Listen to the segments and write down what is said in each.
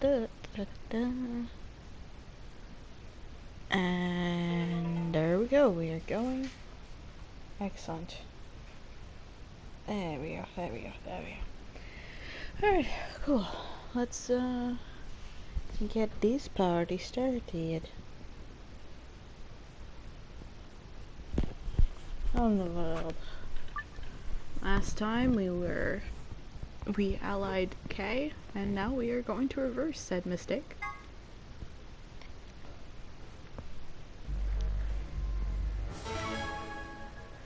And there we go, we are going. Excellent. There we go, there we go, there we go. Alright, cool. Let's get this party started. On the world. Last time we allied K, and now we are going to reverse said mistake.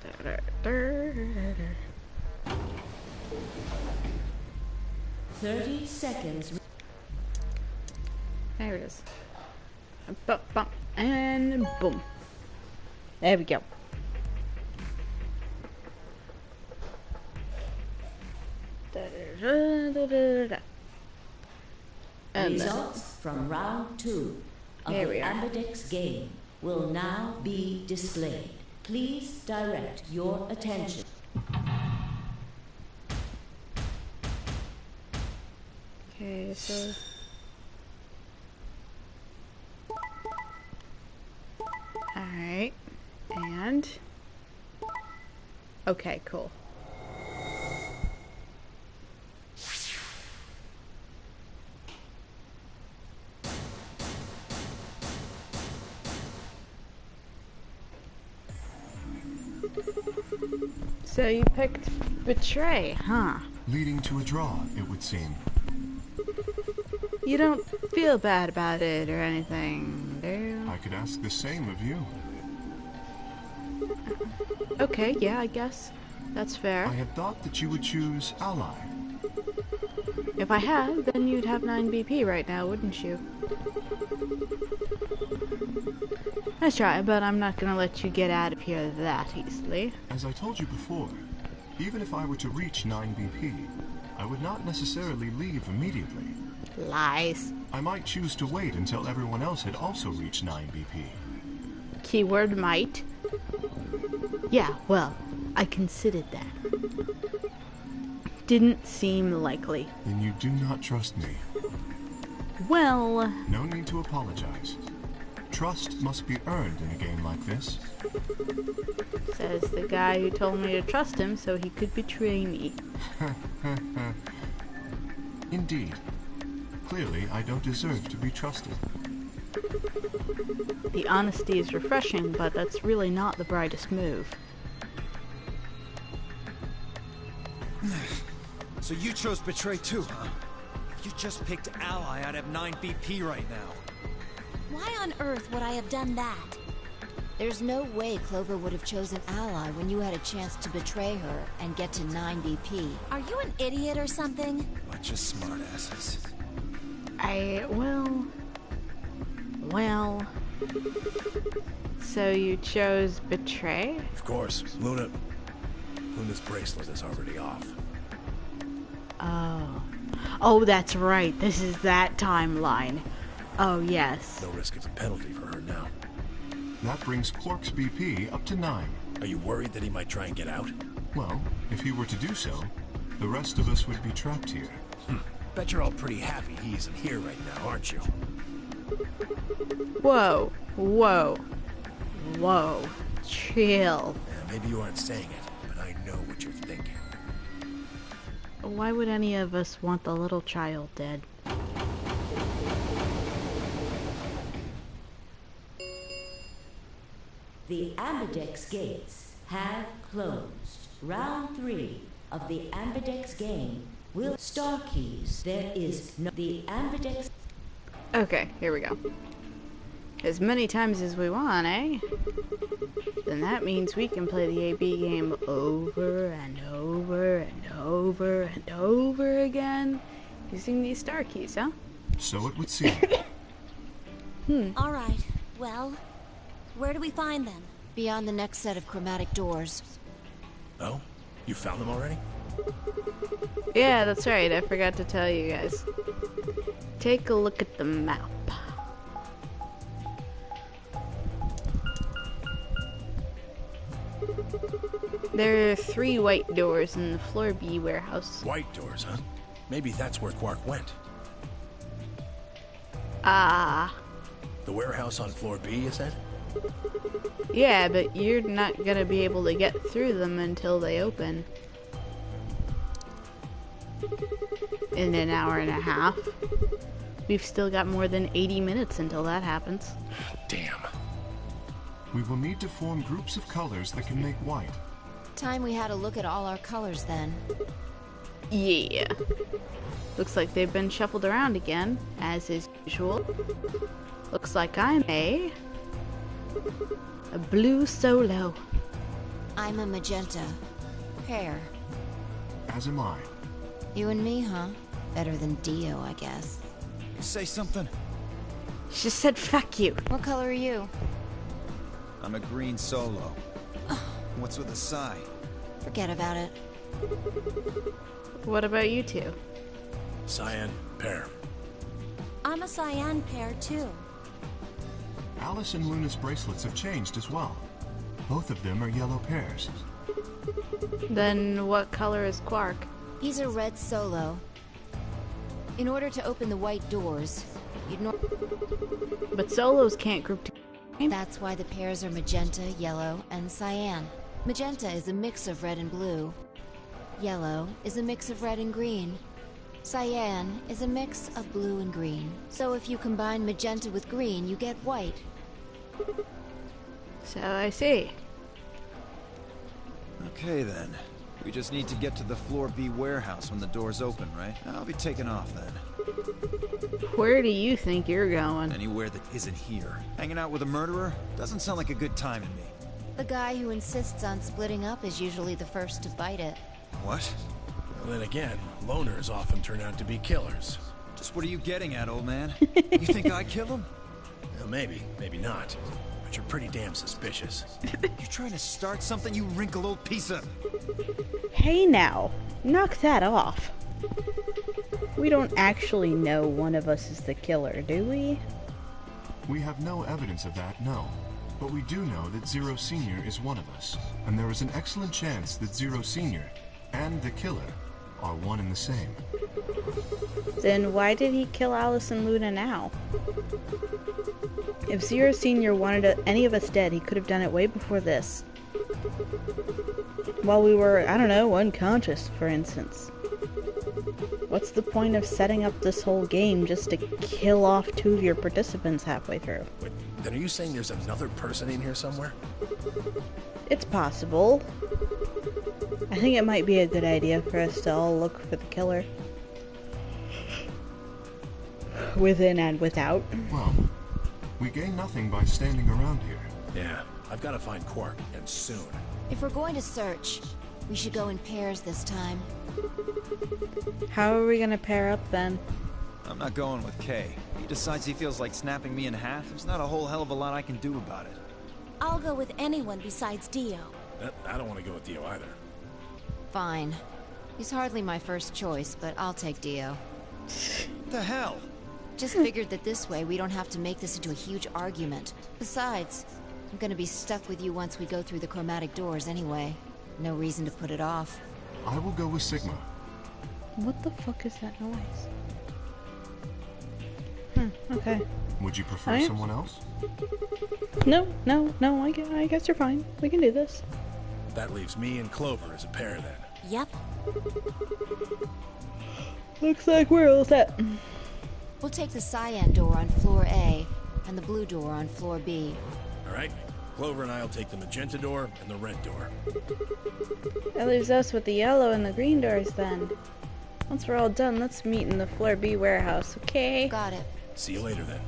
Da, da, da, 30 seconds. There it is. Bump, bump, and boom. There we go. Results from round 2 of the Ambidex game will now be displayed. Please direct your attention. Okay, so alright, and okay, cool. So you picked Betray, huh? Leading to a draw, it would seem. You don't feel bad about it or anything, do you? I could ask the same of you. Okay, yeah, I guess. That's fair. I had thought that you would choose Ally. If I had, then you'd have 9 BP right now, wouldn't you? Nice try, but I'm not gonna let you get out of here that easily. As I told you before, even if I were to reach 9 BP, I would not necessarily leave immediately. Lies. I might choose to wait until everyone else had also reached 9 BP. Keyword might. Yeah, well, I considered that. Didn't seem likely. Then you do not trust me. Well... No need to apologize. Trust must be earned in a game like this. Says the guy who told me to trust him so he could betray me. Indeed. Clearly, I don't deserve to be trusted. The honesty is refreshing, but that's really not the brightest move. So you chose Betray too, huh? If you just picked Ally, I'd have 9 BP right now. Why on earth would I have done that? There's no way Clover would have chosen Ally when you had a chance to betray her and get to 9 BP. Are you an idiot or something? Bunch of smartasses. Well... So you chose Betray? Of course. Luna's bracelet is already off. Oh. Oh, that's right. This is that timeline. Oh, yes. No risk of a penalty for her now. That brings Quark's BP up to 9. Are you worried that he might try and get out? Well, if he were to do so, the rest of us would be trapped here. Bet you're all pretty happy he isn't here right now, aren't you? Whoa. Whoa. Whoa. Chill. Yeah, maybe you aren't saying it, but I know what you're thinking. Why would any of us want the little child dead? The Ambidex gates have closed. Round 3 of the Ambidex game will star keys. There is no the Ambidex. Okay, here we go. As many times as we want, eh? Then that means we can play the AB game over and over and over and over again using these star keys, huh? So it would seem. Alright, well, where do we find them? Beyond the next set of chromatic doors. Oh? You found them already? Yeah, that's right. I forgot to tell you guys. Take a look at the map. There are 3 white doors in the floor B warehouse. White doors, huh? Maybe that's where Quark went. Ah. The warehouse on floor B, you said? Yeah, but you're not gonna be able to get through them until they open. In an hour and a half. We've still got more than 80 minutes until that happens. Damn. We will need to form groups of colors that can make white. Time we had a look at all our colors then. Yeah. Looks like they've been shuffled around again, as is usual. Looks like I'm a blue solo. I'm a magenta. Pear. As am I. You and me, huh? Better than Dio, I guess. You say something? She said fuck you. What color are you? I'm a green solo. What's with the sigh? Forget about it. What about you two? Cyan, pear. I'm a cyan pair, too. Alice and Luna's bracelets have changed as well. Both of them are yellow pairs. Then what color is Quark? He's a red solo. In order to open the white doors, you'd But solos can't group together. That's why the pairs are magenta, yellow, and cyan. Magenta is a mix of red and blue. Yellow is a mix of red and green. Cyan is a mix of blue and green. So if you combine magenta with green, you get white. So I see. Okay then. We just need to get to the floor B warehouse when the doors open, right? I'll be taking off then. Where do you think you're going? Anywhere that isn't here. Hanging out with a murderer? Doesn't sound like a good time to me. The guy who insists on splitting up is usually the first to bite it. What? Well, then again, loners often turn out to be killers. Just what are you getting at, old man? You think I kill him? Well, maybe, maybe not. But you're pretty damn suspicious. You trying to start something, you wrinkled old piece of... Hey now, knock that off. We don't actually know one of us is the killer, do we? We have no evidence of that, no. But we do know that Zero Senior is one of us. And there is an excellent chance that Zero Senior and the killer are one and the same. Then why did he kill Alice and Luna now? If Zero Senior wanted any of us dead, he could have done it way before this. While we were, I don't know, unconscious, for instance. What's the point of setting up this whole game just to kill off two of your participants halfway through? Wait, then are you saying there's another person in here somewhere? It's possible. I think it might be a good idea for us to all look for the killer. Within and without. Well, we gain nothing by standing around here. Yeah, I've got to find Quark, and soon. If we're going to search, we should go in pairs this time. How are we gonna pair up then? I'm not going with Kay. He decides he feels like snapping me in half. There's not a whole hell of a lot I can do about it. I'll go with anyone besides Dio. I don't want to go with Dio either. Fine. He's hardly my first choice, but I'll take Dio. What the hell? Just figured that this way we don't have to make this into a huge argument. Besides, I'm gonna be stuck with you once we go through the chromatic doors anyway. No reason to put it off. I will go with Sigma. What the fuck is that noise? Okay. Would you prefer Alright. someone else? No, I guess you're fine. We can do this. That leaves me and Clover as a pair then. Yep. Looks like we're all set. We'll take the cyan door on floor A and the blue door on floor B. All right? Clover and I'll take the magenta door and the red door. That leaves us with the yellow and the green doors then. Once we're all done, let's meet in the floor B warehouse, okay? Got it. See you later then.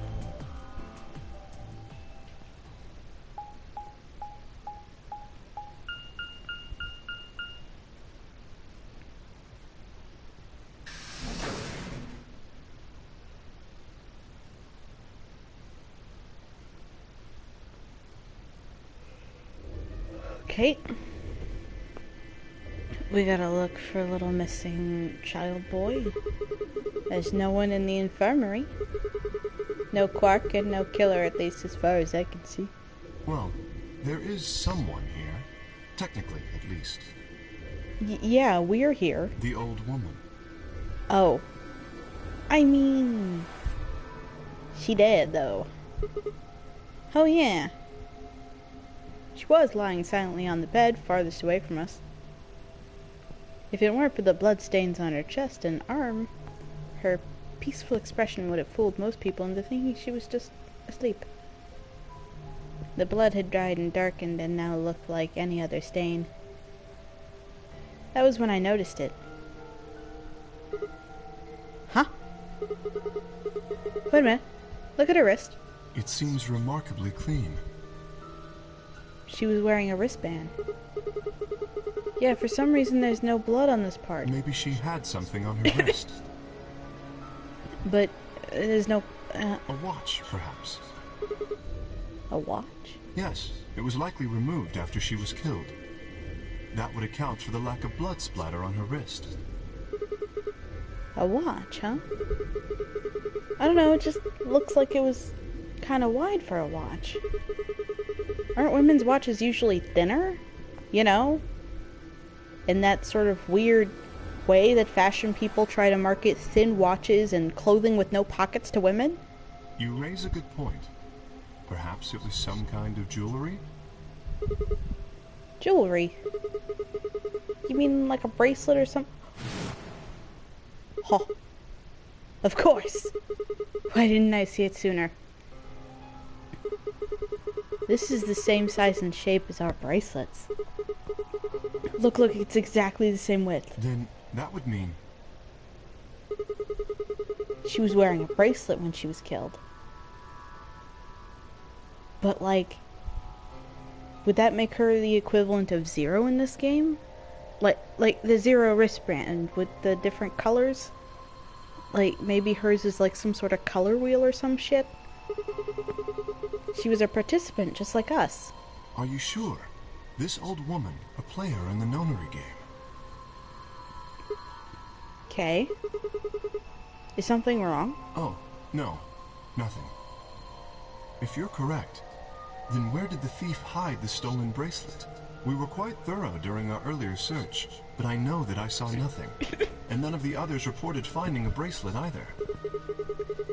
Okay. We gotta look for a little missing child boy. There's no one in the infirmary. No Quark and no killer, at least as far as I can see. Well, there is someone here. Technically, at least. Yeah, we're here. The old woman. Oh. I mean... She dead, though. Oh, yeah. She was lying silently on the bed, farthest away from us. If it weren't for the bloodstains on her chest and arm, her peaceful expression would have fooled most people into thinking she was just asleep. The blood had dried and darkened and now looked like any other stain. That was when I noticed it. Huh? Wait a minute. Look at her wrist. It seems remarkably clean. She was wearing a wristband. Yeah, for some reason there's no blood on this part. Maybe she had something on her wrist. But there's no... A watch, perhaps. A watch? Yes, it was likely removed after she was killed. That would account for the lack of blood splatter on her wrist. A watch, huh? I don't know, it just looks like it was kind of wide for a watch. Aren't women's watches usually thinner? You know? In that sort of weird way that fashion people try to market thin watches and clothing with no pockets to women? You raise a good point. Perhaps it was some kind of jewelry? Jewelry? You mean like a bracelet or something? Huh. Of course. Why didn't I see it sooner? This is the same size and shape as our bracelets. Look, it's exactly the same width. Then that would mean... She was wearing a bracelet when she was killed. But, like, would that make her the equivalent of Zero in this game? Like the Zero wristband with the different colors? Like, maybe hers is like some sort of color wheel or some shit? She was a participant, just like us. Are you sure? This old woman, a player in the nonary game. Okay. Is something wrong? Oh, no. Nothing. If you're correct, then where did the thief hide the stolen bracelet? We were quite thorough during our earlier search, but I know that I saw nothing. And none of the others reported finding a bracelet either.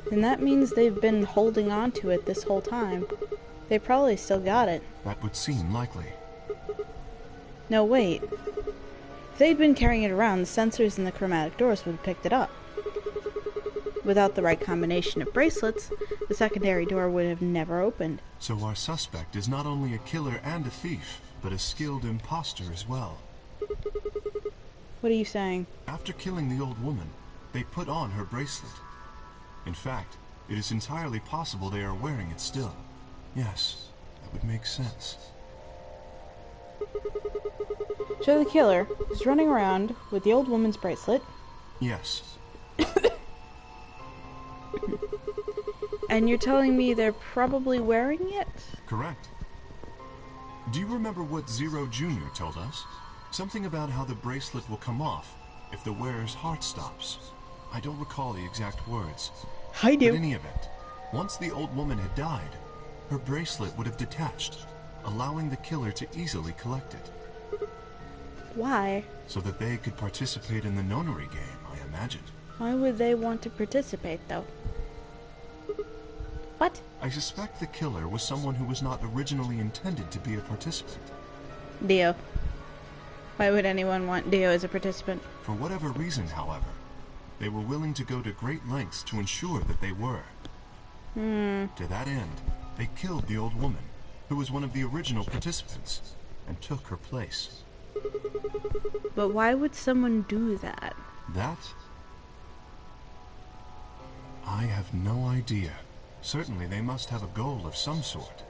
Then that means they've been holding on to it this whole time. They probably still got it. That would seem likely. No, wait. If they'd been carrying it around, the sensors in the chromatic doors would have picked it up. Without the right combination of bracelets, the secondary door would have never opened. So our suspect is not only a killer and a thief, but a skilled imposter as well. What are you saying? After killing the old woman, they put on her bracelet. In fact, it is entirely possible they are wearing it still. Yes, that would make sense. So the killer is running around with the old woman's bracelet. Yes. And you're telling me they're probably wearing it? Correct. Do you remember what Zero Jr. told us? Something about how the bracelet will come off if the wearer's heart stops. I don't recall the exact words. I do. But in any event, once the old woman had died, her bracelet would have detached, allowing the killer to easily collect it. Why? So that they could participate in the nonary game, I imagine. Why would they want to participate, though? What? I suspect the killer was someone who was not originally intended to be a participant. Dio. Why would anyone want Dio as a participant? For whatever reason, however, they were willing to go to great lengths to ensure that they were. To that end, they killed the old woman, who was one of the original participants, and took her place. But why would someone do that? That? I have no idea. Certainly they must have a goal of some sort.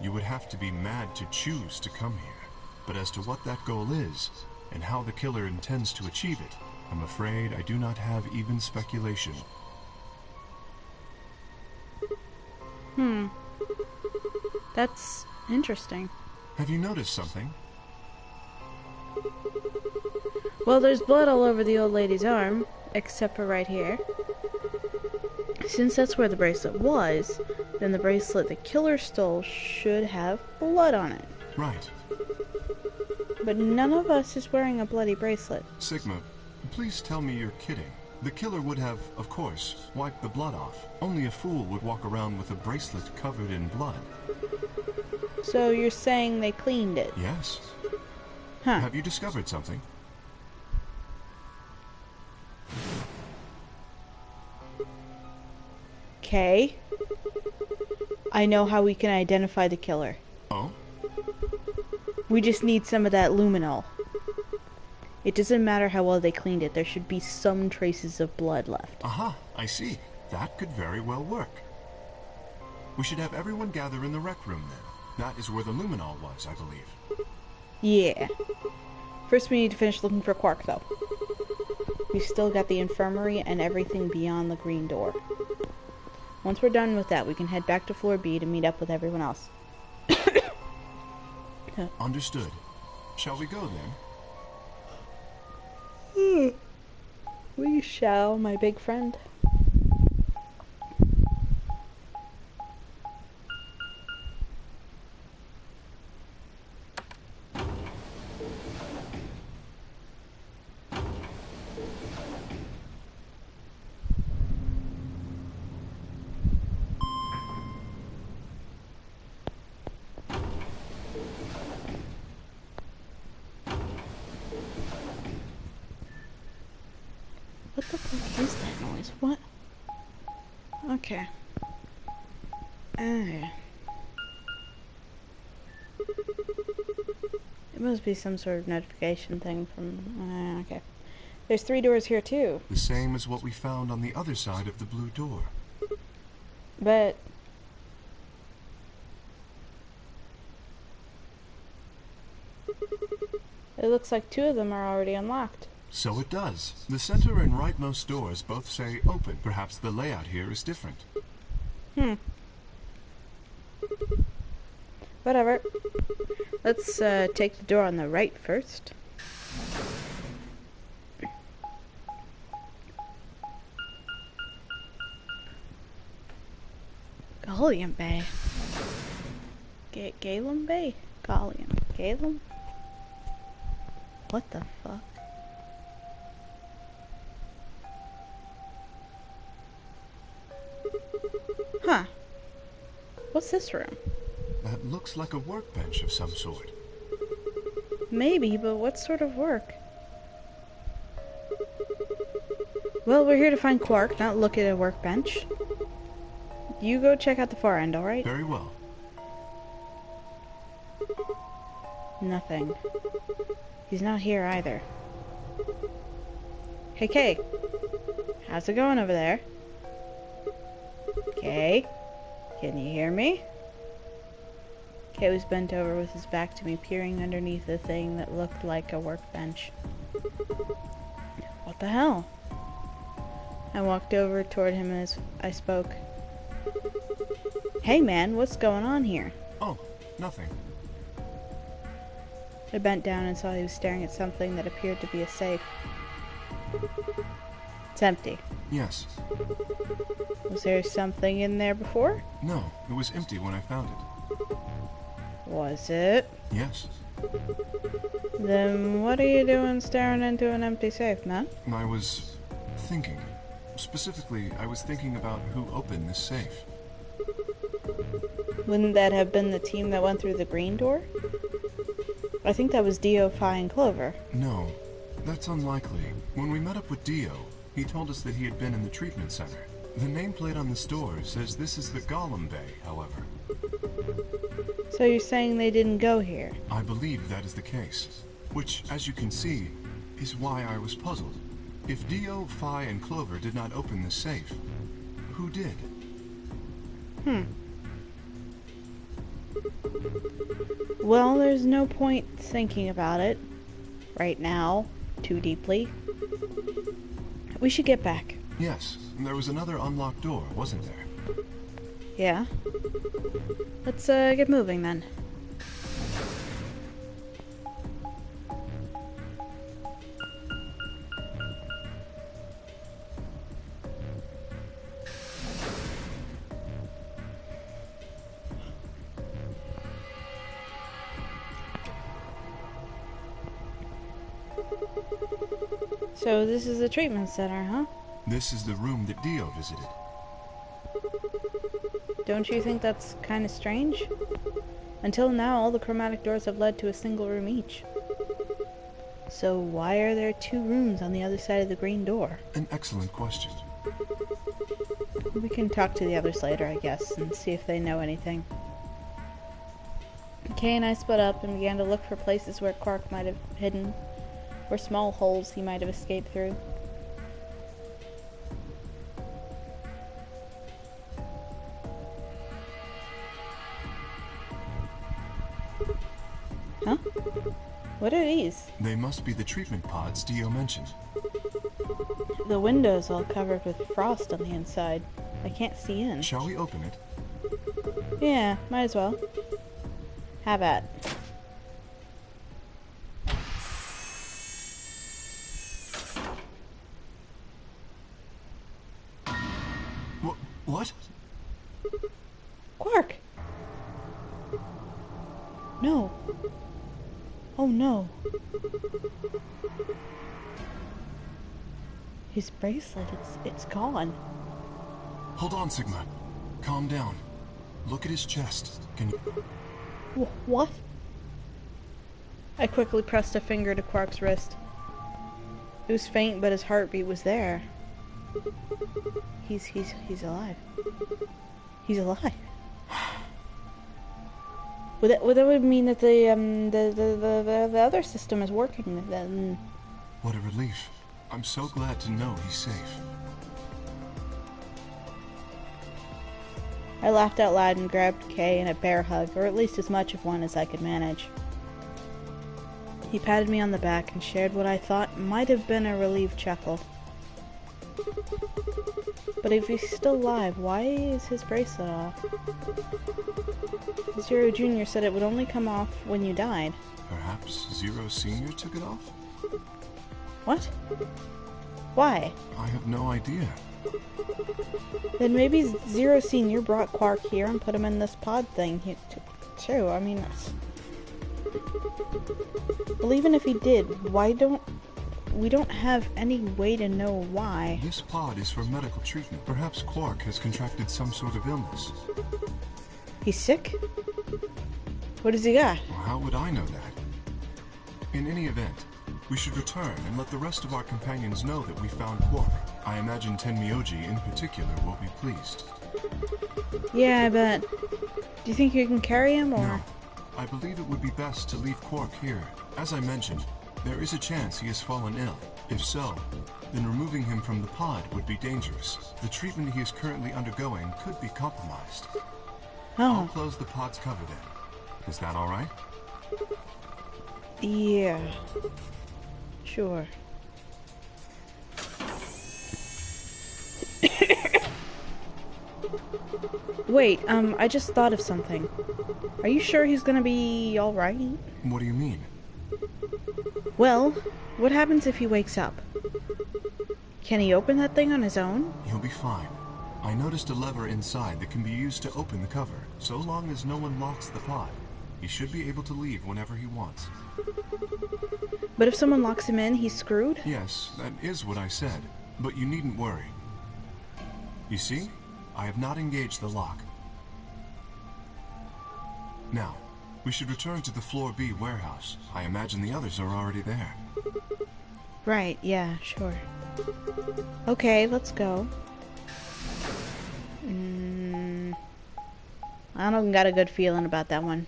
You would have to be mad to choose to come here. But as to what that goal is, and how the killer intends to achieve it, I'm afraid I do not have even speculation. That's interesting. Have you noticed something? Well, there's blood all over the old lady's arm, except for right here. Since that's where the bracelet was, then the bracelet the killer stole should have blood on it. Right. But none of us is wearing a bloody bracelet. Sigma, please tell me you're kidding. The killer would have, of course, wiped the blood off. Only a fool would walk around with a bracelet covered in blood. So you're saying they cleaned it? Yes. Huh. Have you discovered something? Okay. I know how we can identify the killer. Oh? We just need some of that luminol. It doesn't matter how well they cleaned it, there should be some traces of blood left. Aha, I see. That could very well work. We should have everyone gather in the rec room then. That is where the luminol was, I believe. Yeah. First we need to finish looking for Quark, though. We've still got the infirmary and everything beyond the green door. Once we're done with that, we can head back to floor B to meet up with everyone else. Understood. Shall we go then? We shall, my big friend. What the fuck is that noise? What? Okay. It must be some sort of notification thing from... okay. There's 3 doors here, too. The same as what we found on the other side of the blue door. But... it looks like 2 of them are already unlocked. So it does. The center and rightmost doors both say open. Perhaps the layout here is different. Whatever. Let's take the door on the right first. Gallium Bay. Gallium Bay? Gallium. Gallium? What the fuck? Huh. What's this room? That looks like a workbench of some sort. Maybe, but what sort of work? Well, we're here to find Quark, not look at a workbench. You go check out the far end, alright? Very well. Nothing. He's not here either. Hey, Kay. How's it going over there? Kay? Can you hear me? Kay was bent over with his back to me, peering underneath the thing that looked like a workbench. What the hell? I walked over toward him as I spoke. Hey man, what's going on here? Oh, nothing. I bent down and saw he was staring at something that appeared to be a safe. It's empty. Yes. Was there something in there before? No, it was empty when I found it. Was it? Yes. Then what are you doing staring into an empty safe, man? I was thinking. Specifically, I was thinking about who opened this safe. Wouldn't that have been the team that went through the green door? I think that was Dio, Phi, and Clover. No, that's unlikely. When we met up with Dio, he told us that he had been in the treatment center. The nameplate on this door says this is the Golem Bay, however. So you're saying they didn't go here? I believe that is the case. Which, as you can see, is why I was puzzled. If Dio, Phi, and Clover did not open this safe, who did? Well, there's no point thinking about it right now too deeply. We should get back. Yes, there was another unlocked door, wasn't there? Yeah. Let's get moving then. So this is the treatment center, huh? This is the room that Dio visited. Don't you think that's kind of strange? Until now, all the chromatic doors have led to a single room each. So why are there 2 rooms on the other side of the green door? An excellent question. We can talk to the others later, I guess, and see if they know anything. Kay and I split up and began to look for places where Quark might have hidden, or small holes he might have escaped through. Huh? What are these? They must be the treatment pods Dio mentioned. The window's all covered with frost on the inside. I can't see in. Shall we open it? Yeah, might as well. Have at. What? Quark! No. Oh no. His bracelet, it's gone. Hold on, Sigma. Calm down. Look at his chest. Can you... What? I quickly pressed a finger to Quark's wrist. It was faint, but his heartbeat was there. He's alive. He's alive. Well, that would mean that the other system is working then. What a relief. I'm so glad to know he's safe. I laughed out loud and grabbed Kay in a bear hug, or at least as much of one as I could manage. He patted me on the back and shared what I thought might have been a relieved chuckle. But if he's still alive, why is his bracelet off? Zero Jr. said it would only come off when you died. Perhaps Zero Sr. took it off? What? Why? I have no idea. Then maybe Zero Sr. brought Quark here and put him in this pod thing too. I mean, well, even if he did, we don't have any way to know why. This pod is for medical treatment. Perhaps Quark has contracted some sort of illness. He's sick? What does he got? Well, how would I know that? In any event, we should return and let the rest of our companions know that we found Quark. I imagine Tenmyoji in particular will be pleased. Yeah, I bet. Do you think you can carry him, or...? No. I believe it would be best to leave Quark here. As I mentioned, there is a chance he has fallen ill. If so, then removing him from the pod would be dangerous. The treatment he is currently undergoing could be compromised. Oh. I'll close the pod's cover then. Is that all right? Yeah. Sure. Wait, I just thought of something. Are you sure he's gonna be alright? What do you mean? Well, what happens if he wakes up? Can he open that thing on his own? He'll be fine. I noticed a lever inside that can be used to open the cover. So long as no one locks the pod, he should be able to leave whenever he wants. But if someone locks him in, he's screwed? Yes, that is what I said. But you needn't worry. You see? I have not engaged the lock. Now, we should return to the Floor B warehouse. I imagine the others are already there. Right, yeah, sure. Okay, let's go. I don't got a good feeling about that one.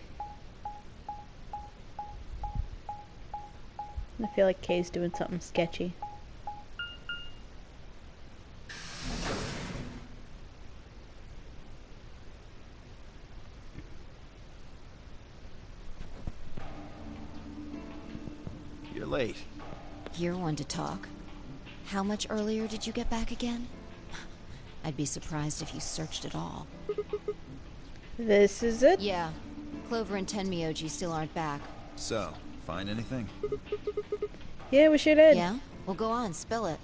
I feel like Kay's doing something sketchy. You're late. You're one to talk. How much earlier did you get back again? I'd be surprised if you searched at all. This is it? Yeah. Clover and Tenmyoji still aren't back. So, find anything? Yeah, we sure did. Yeah? Well, go on, spill it.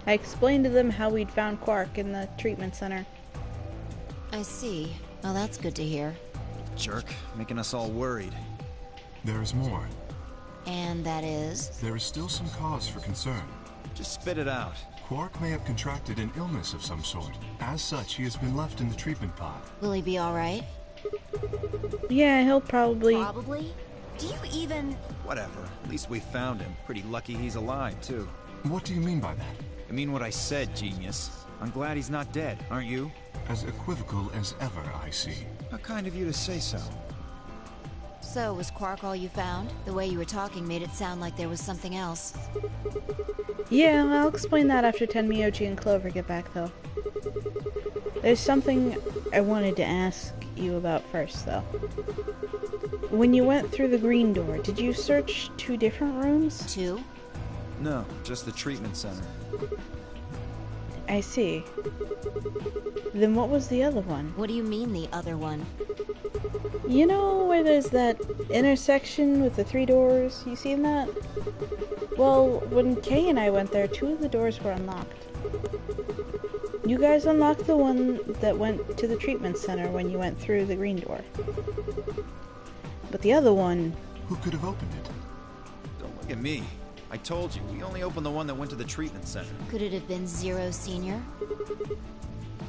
I explained to them how we'd found Quark in the treatment center. I see. Well, that's good to hear. Jerk, making us all worried. There is more. And that is? There is still some cause for concern. Just spit it out. Quark may have contracted an illness of some sort. As such, he has been left in the treatment pod. Will he be alright? Yeah, he'll probably... Probably? Do you even... Whatever. At least we found him. Pretty lucky he's alive, too. What do you mean by that? I mean what I said, genius. I'm glad he's not dead, aren't you? As equivocal as ever, I see. How kind of you to say so. So, was Quark all you found? The way you were talking made it sound like there was something else. Yeah, I'll explain that after Tenmyoji and Clover get back, though. There's something I wanted to ask you about first, though. When you went through the green door, did you search 2 different rooms? 2? No, just the treatment center. I see. Then what was the other one? What do you mean, the other one? You know where there's that intersection with the 3 doors? You seen that? Well, when Kay and I went there, 2 of the doors were unlocked. You guys unlocked the one that went to the treatment center when you went through the green door. But the other one... Who could have opened it? Don't look at me. I told you, we only opened the one that went to the treatment center. Could it have been Zero Senior?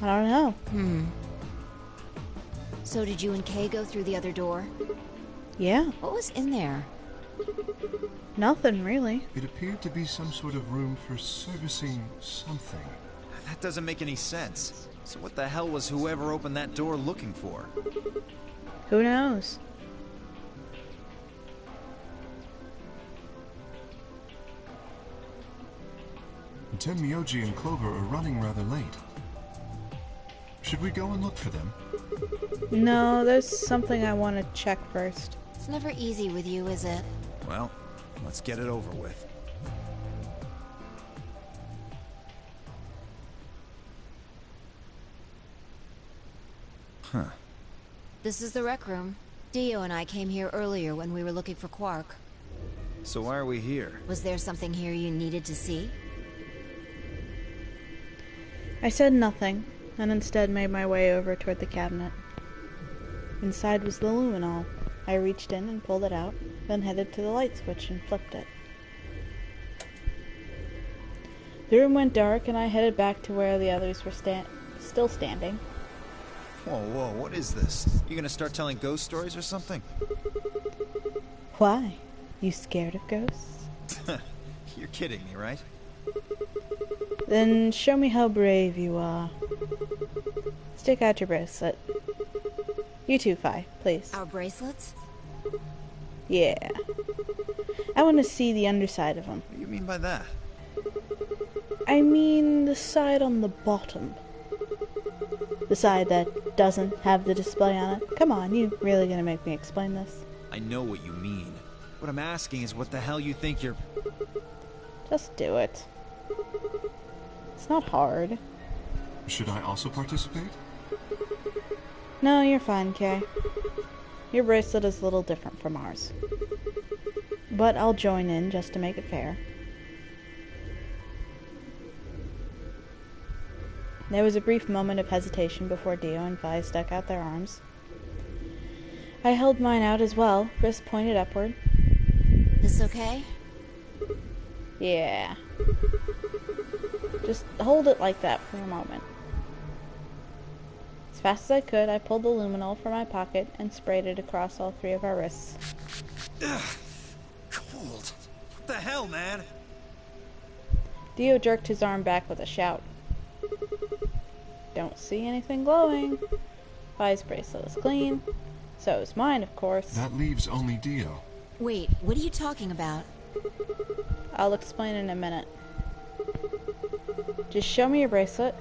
I don't know. So did you and Kay go through the other door? Yeah, What was in there? nothing really. It appeared to be some sort of room for servicing something. That doesn't make any sense. So what the hell was whoever opened that door looking for? Who knows? Tenmyoji and Clover are running rather late. Should we go and look for them? No, there's something I want to check first. It's never easy with you, is it? Well, let's get it over with. Huh. This is the rec room. Dio and I came here earlier when we were looking for Quark. So why are we here? Was there something here you needed to see? I said nothing, and instead made my way over toward the cabinet. Inside was the luminol. I reached in and pulled it out, then headed to the light switch and flipped it. The room went dark, and I headed back to where the others were still standing. Whoa, what is this? You gonna start telling ghost stories or something? Why? You scared of ghosts? You're kidding me, right? Then show me how brave you are. Stick out your bracelet. You too, Fi, please. Our bracelets? Yeah. I want to see the underside of them. What do you mean by that? I mean the side on the bottom. The side that doesn't have the display on it. Come on, you really gonna make me explain this? I know what you mean. What I'm asking is what the hell you think you're... Just do it. It's not hard. Should I also participate? No, you're fine, Kay. Your bracelet is a little different from ours. But I'll join in just to make it fair. There was a brief moment of hesitation before Dio and Vi stuck out their arms. I held mine out as well, wrist pointed upward. This okay? Yeah. Just hold it like that for a moment. As fast as I could, I pulled the luminol from my pocket and sprayed it across all 3 of our wrists. Ugh, cold. What the hell, man? Dio jerked his arm back with a shout. Don't see anything glowing. Vi's bracelet is clean. So is mine, of course. That leaves only Dio. Wait, what are you talking about? I'll explain in a minute. Just show me your bracelet.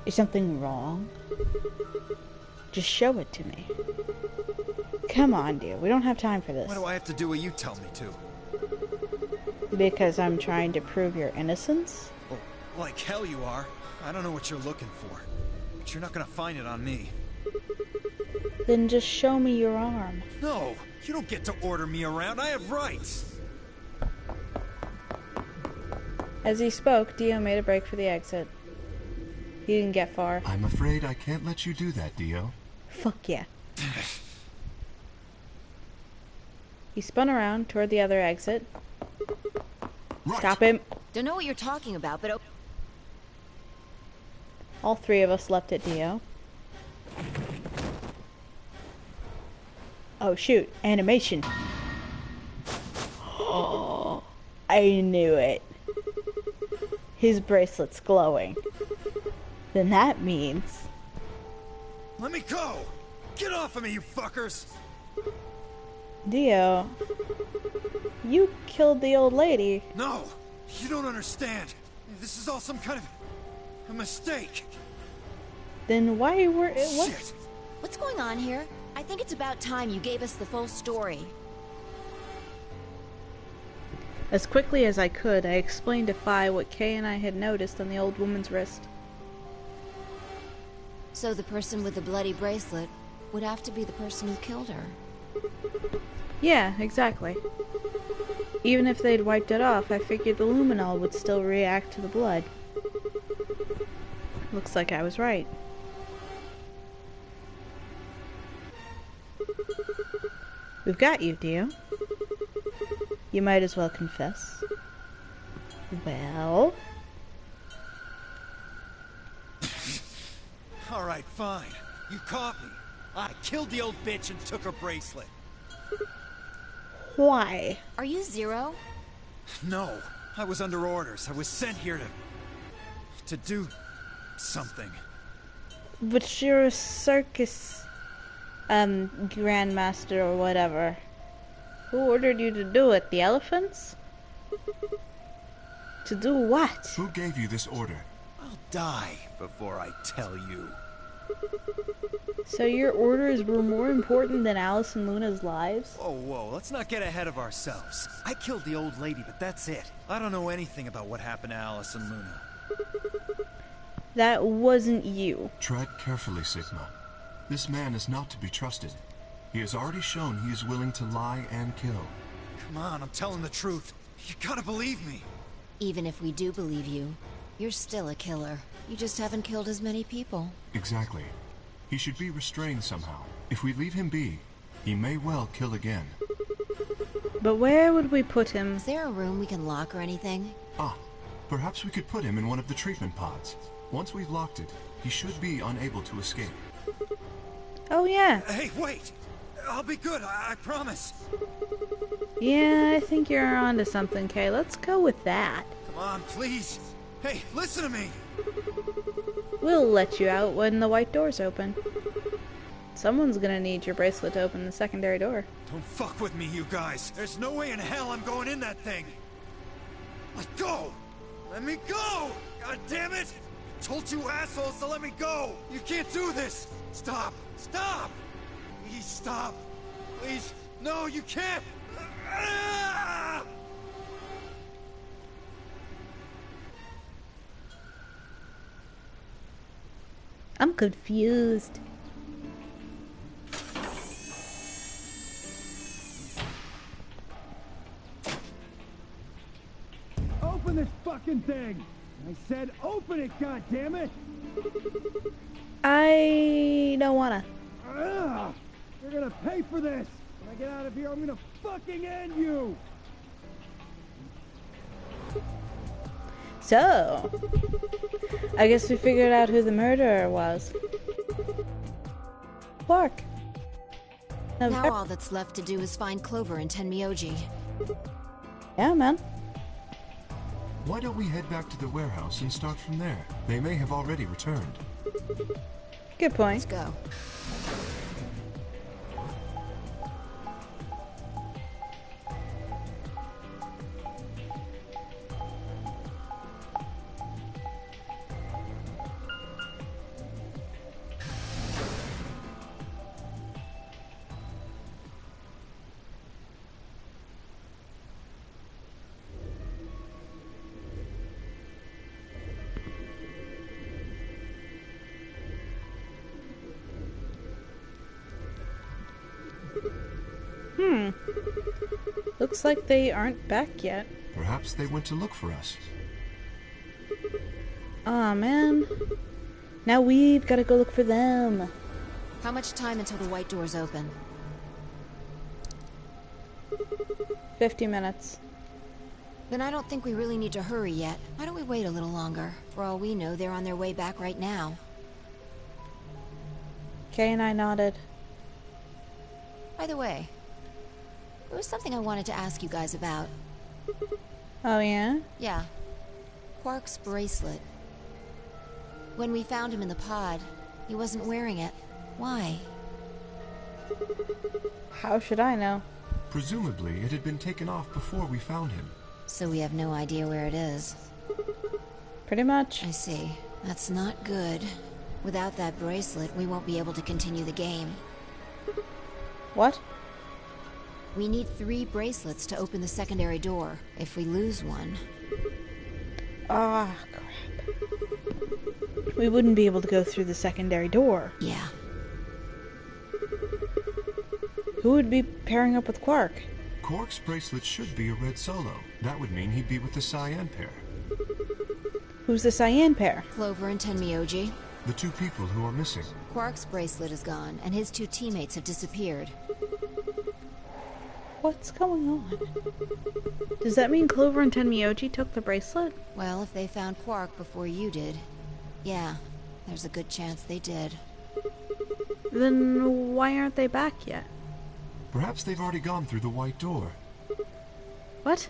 Is something wrong? Just show it to me. Come on, dear. We don't have time for this. Why do I have to do what you tell me to? Because I'm trying to prove your innocence? Well, like hell you are. I don't know what you're looking for. But you're not gonna find it on me. Then just show me your arm. No! You don't get to order me around. I have rights! As he spoke, Dio made a break for the exit. He didn't get far. I'm afraid I can't let you do that, Dio. Fuck yeah. He spun around toward the other exit. Right. Stop him. Don't know what you're talking about, but All three of us leapt at Dio. Oh shoot, animation. Oh, I knew it. His bracelet's glowing. Then that means... Let me go! Get off of me, you fuckers! Dio, you killed the old lady. No! You don't understand! This is all some kind of... a mistake! Then why were... What? Shit! what's going on here? I think it's about time you gave us the full story. As quickly as I could, I explained to Phi what Kay and I had noticed on the old woman's wrist. So the person with the bloody bracelet would have to be the person who killed her. Yeah, exactly. Even if they'd wiped it off, I figured the luminol would still react to the blood. Looks like I was right. We've got you, Dio. You might as well confess. Well... Alright, fine. You caught me. I killed the old bitch and took her bracelet. Why? Are you Zero? No, I was under orders. I was sent here to do something. But you're a circus... grandmaster or whatever. Who ordered you to do it? The elephants? To do what? Who gave you this order? I'll die before I tell you. So your orders were more important than Alice and Luna's lives? Whoa, let's not get ahead of ourselves. I killed the old lady, but that's it. I don't know anything about what happened to Alice and Luna. That wasn't you. Tread carefully, Sigma. This man is not to be trusted. He has already shown he is willing to lie and kill. Come on, I'm telling the truth. You gotta believe me. Even if we do believe you, you're still a killer. You just haven't killed as many people. Exactly. He should be restrained somehow. If we leave him be, he may well kill again. But where would we put him? Is there a room we can lock or anything? Ah, perhaps we could put him in one of the treatment pods. Once we've locked it, he should be unable to escape. Oh yeah. Hey, wait! I'll be good, I promise. Yeah, I think you're onto something, Kay. Let's go with that. Come on, please. Hey, listen to me. We'll let you out when the white doors open. Someone's gonna need your bracelet to open the secondary door. Don't fuck with me, you guys. There's no way in hell I'm going in that thing. Let go! Let me go! God damn it! I told you assholes to let me go! You can't do this! Stop! Stop! Please stop! Please! No, you can't! Ah! I'm confused. Open this fucking thing! I said open it, goddammit! I don't wanna. Ugh! You're gonna pay for this! When I get out of here, I'm gonna fucking end you! So, I guess we figured out who the murderer was. Clark. Now all that's left to do is find Clover and Tenmyoji. Yeah, man. Why don't we head back to the warehouse and start from there? They may have already returned. Good point. Let's go. Looks like they aren't back yet. Perhaps they went to look for us. Aw, man. Now we've got to go look for them. How much time until the white doors open? 50 minutes. Then I don't think we really need to hurry yet. Why don't we wait a little longer? For all we know, they're on their way back right now. Kay and I nodded. By the way, there was something I wanted to ask you guys about. Oh, yeah? Yeah. Quark's bracelet. When we found him in the pod, he wasn't wearing it. Why? How should I know? Presumably, it had been taken off before we found him. So we have no idea where it is. Pretty much. I see. That's not good. Without that bracelet, we won't be able to continue the game. What? We need 3 bracelets to open the secondary door. If we lose one... Ah, crap. We wouldn't be able to go through the secondary door. Yeah. Who would be pairing up with Quark? Quark's bracelet should be a red solo. That would mean he'd be with the Cyan pair. Who's the Cyan pair? Clover and Tenmyoji. The 2 people who are missing. Quark's bracelet is gone, and his 2 teammates have disappeared. What's going on? Does that mean Clover and Tenmyoji took the bracelet? Well, if they found Quark before you did, yeah, there's a good chance they did. Then why aren't they back yet? Perhaps they've already gone through the white door. What?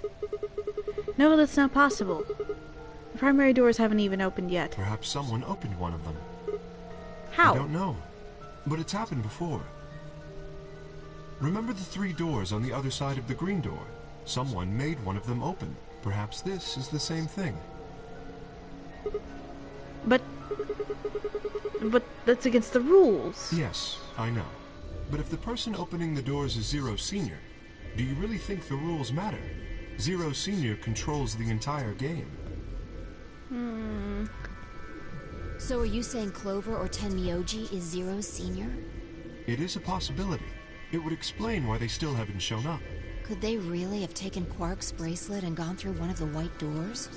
No, that's not possible. The primary doors haven't even opened yet. Perhaps someone opened one of them. How? I don't know, but it's happened before. Remember the 3 doors on the other side of the green door? Someone made one of them open. Perhaps this is the same thing. But that's against the rules. Yes, I know. But if the person opening the doors is Zero Senior, do you really think the rules matter? Zero Senior controls the entire game. So are you saying Clover or Tenmyoji is Zero Senior? It is a possibility. It would explain why they still haven't shown up. Could they really have taken Quark's bracelet and gone through one of the white doors?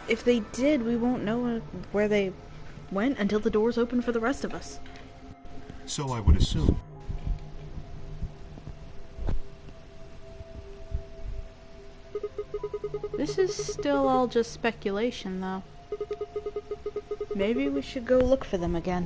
If they did, we won't know where they went until the doors open for the rest of us. So I would assume. This is still all just speculation, though. Maybe we should go look for them again.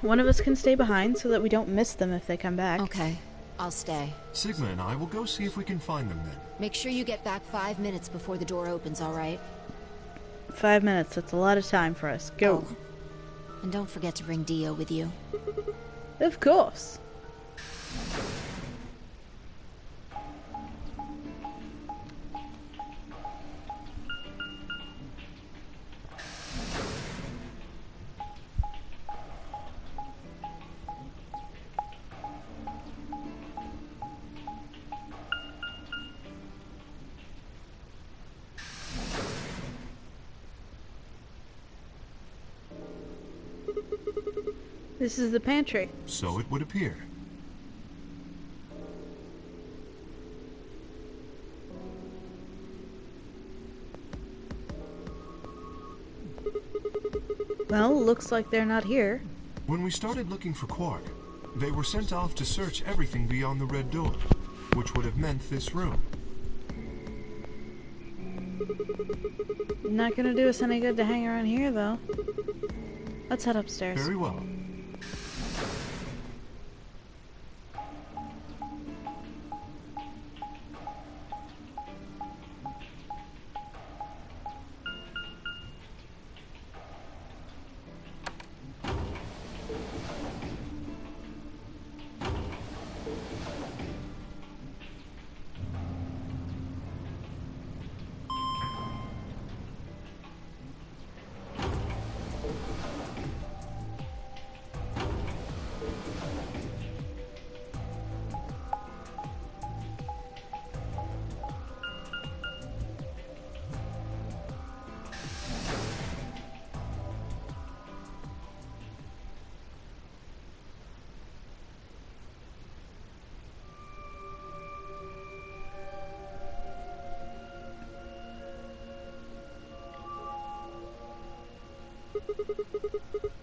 One of us can stay behind so that we don't miss them if they come back. Okay, I'll stay. Sigma and I will go see if we can find them then. Make sure you get back 5 minutes before the door opens, all right? 5 minutes, that's a lot of time for us. Go. Oh. And don't forget to bring Dio with you. Of course. This is the pantry. So it would appear. Well, looks like they're not here. When we started looking for Quark, they were sent off to search everything beyond the red door, which would have meant this room. Not gonna do us any good to hang around here, though. Let's head upstairs. Very well.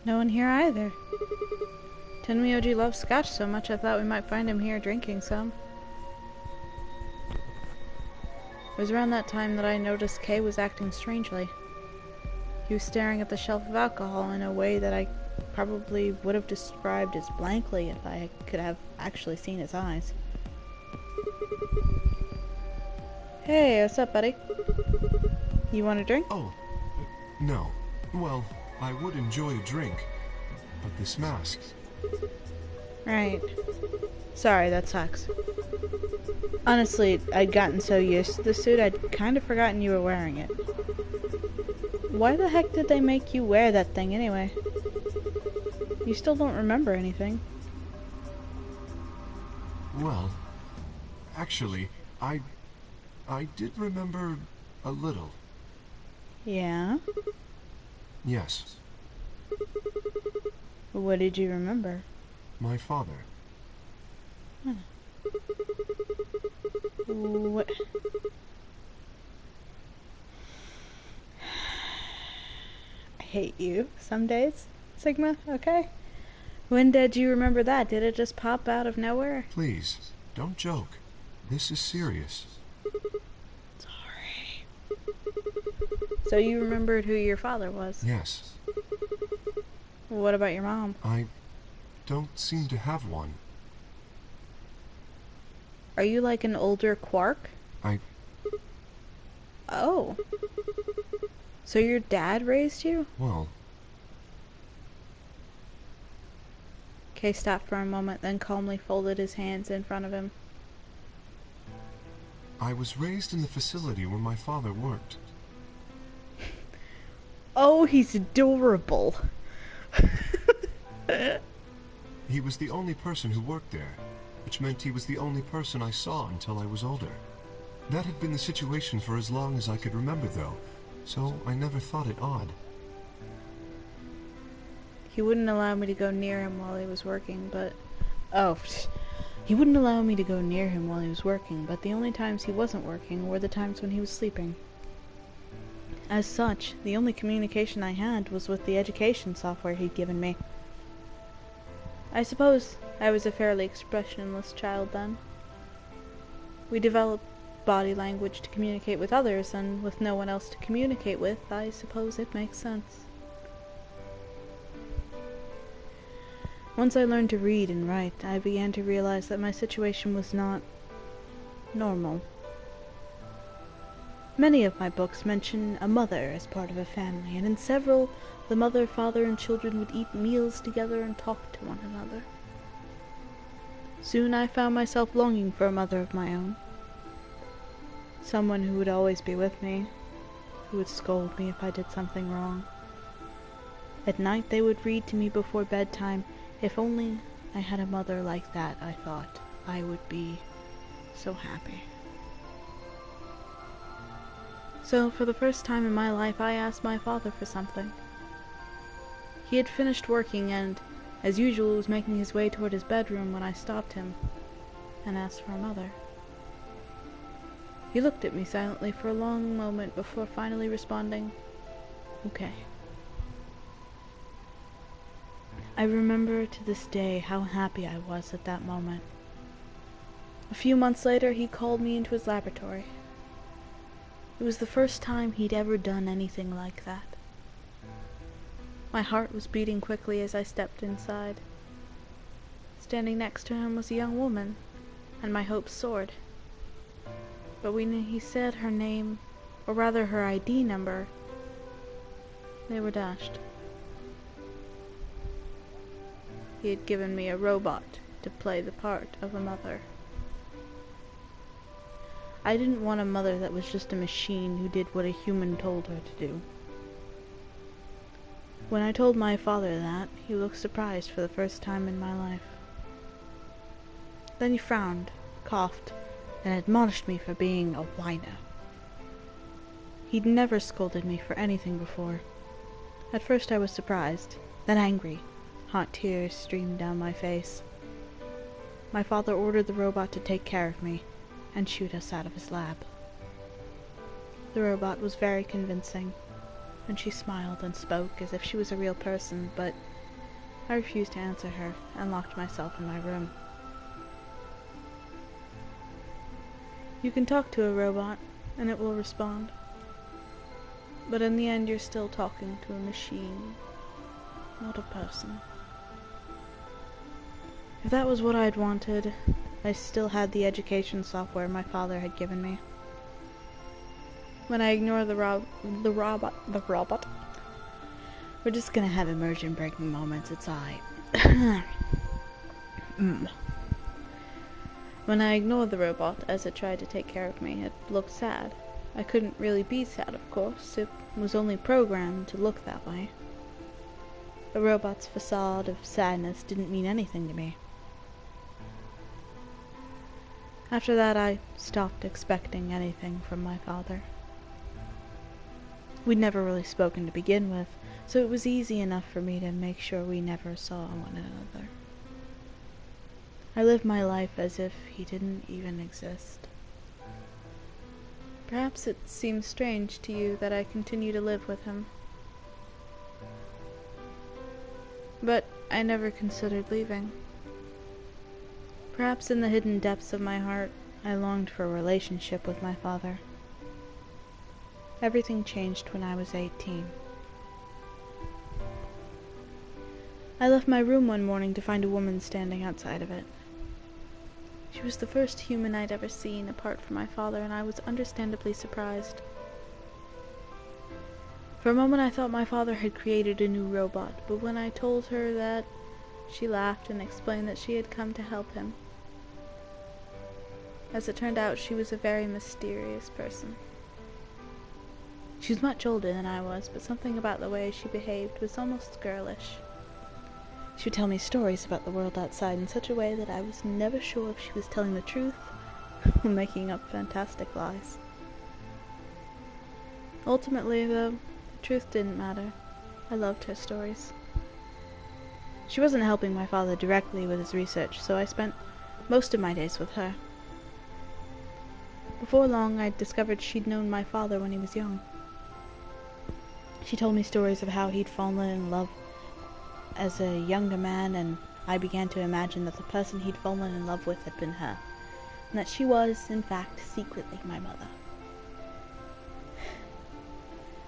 No one here either. Tenmyoji loves scotch so much I thought we might find him here drinking some. It was around that time that I noticed Kay was acting strangely. He was staring at the shelf of alcohol in a way that I probably would have described as blankly if I could have actually seen his eyes. Hey, what's up, buddy? You want a drink? Oh, no. Well, I would enjoy a drink, but this mask... Right. Sorry, that sucks. Honestly, I'd gotten so used to the suit, I'd kind of forgotten you were wearing it. Why the heck did they make you wear that thing anyway? You still don't remember anything. Well, actually, I did remember a little. Yeah? Yes, What did you remember? my father. What? I hate you some days, Sigma, okay? When did you remember that? Did it just pop out of nowhere? Please, don't joke. This is serious. Sorry. So you remembered who your father was? Yes, What about your mom? I don't seem to have one. Are you like an older Quark? I... Oh. So your dad raised you? well, Kay stopped for a moment, then calmly folded his hands in front of him. I was raised in the facility where my father worked. Oh, he's adorable. He was the only person who worked there, which meant he was the only person I saw until I was older. That had been the situation for as long as I could remember, though, so I never thought it odd. He wouldn't allow me to go near him while he was working, but... Oh, he wouldn't allow me to go near him while he was working, but the only times he wasn't working were the times when he was sleeping. As such, the only communication I had was with the education software he'd given me. I suppose I was a fairly expressionless child then. We developed body language to communicate with others, and with no one else to communicate with, I suppose it makes sense. Once I learned to read and write, I began to realize that my situation was not normal. Many of my books mention a mother as part of a family, and in several, the mother, father, and children would eat meals together and talk to one another. Soon I found myself longing for a mother of my own. Someone who would always be with me, who would scold me if I did something wrong. At night they would read to me before bedtime. If only I had a mother like that, I thought, I would be so happy. So, for the first time in my life, I asked my father for something. He had finished working and, as usual, was making his way toward his bedroom when I stopped him and asked for a mother. He looked at me silently for a long moment before finally responding, "Okay." I remember to this day how happy I was at that moment. A few months later, he called me into his laboratory. It was the first time he'd ever done anything like that. My heart was beating quickly as I stepped inside. Standing next to him was a young woman, and my hopes soared. But when he said her name, or rather her ID number, they were dashed. He had given me a robot to play the part of a mother. I didn't want a mother that was just a machine who did what a human told her to do. When I told my father that, he looked surprised for the first time in my life. Then he frowned, coughed, and admonished me for being a whiner. He'd never scolded me for anything before. At first I was surprised, then angry. Hot tears streamed down my face. My father ordered the robot to take care of me and shoot us out of his lab. The robot was very convincing, and she smiled and spoke as if she was a real person, but I refused to answer her and locked myself in my room. You can talk to a robot, and it will respond. But in the end, you're still talking to a machine, not a person. If that was what I'd wanted, I still had the education software my father had given me. When I ignore the robot, we're just gonna have immersion-breaking moments, it's alright. When I ignored the robot as it tried to take care of me, it looked sad. I couldn't really be sad, of course. It was only programmed to look that way. A robot's facade of sadness didn't mean anything to me. After that, I stopped expecting anything from my father. We'd never really spoken to begin with, so it was easy enough for me to make sure we never saw one another. I lived my life as if he didn't even exist. Perhaps it seems strange to you that I continue to live with him. But I never considered leaving. Perhaps in the hidden depths of my heart, I longed for a relationship with my father. Everything changed when I was 18. I left my room one morning to find a woman standing outside of it. She was the first human I'd ever seen apart from my father, and I was understandably surprised. For a moment I thought my father had created a new robot, but when I told her that, she laughed and explained that she had come to help him. As it turned out, she was a very mysterious person. She was much older than I was, but something about the way she behaved was almost girlish. She would tell me stories about the world outside in such a way that I was never sure if she was telling the truth or making up fantastic lies. Ultimately, though, the truth didn't matter. I loved her stories. She wasn't helping my father directly with his research, so I spent most of my days with her. Before long, I discovered she'd known my father when he was young. She told me stories of how he'd fallen in love as a younger man, and I began to imagine that the person he'd fallen in love with had been her, and that she was, in fact, secretly my mother.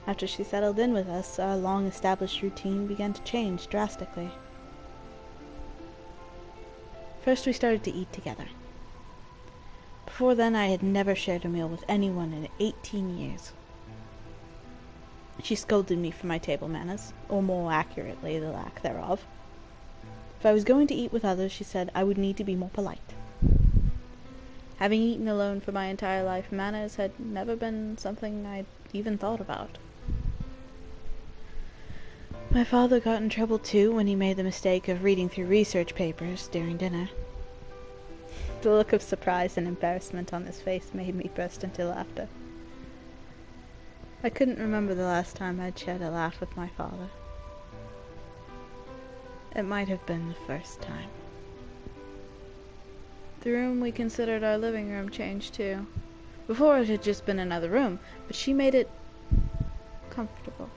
After she settled in with us, our long-established routine began to change drastically. First, we started to eat together. Before then, I had never shared a meal with anyone in 18 years. She scolded me for my table manners, or more accurately, the lack thereof. If I was going to eat with others, she said, I would need to be more polite. Having eaten alone for my entire life, manners had never been something I'd even thought about. My father got in trouble too when he made the mistake of reading through research papers during dinner. The look of surprise and embarrassment on his face made me burst into laughter. I couldn't remember the last time I'd shared a laugh with my father. It might have been the first time. The room we considered our living room changed too. Before it had just been another room, but she made it comfortable.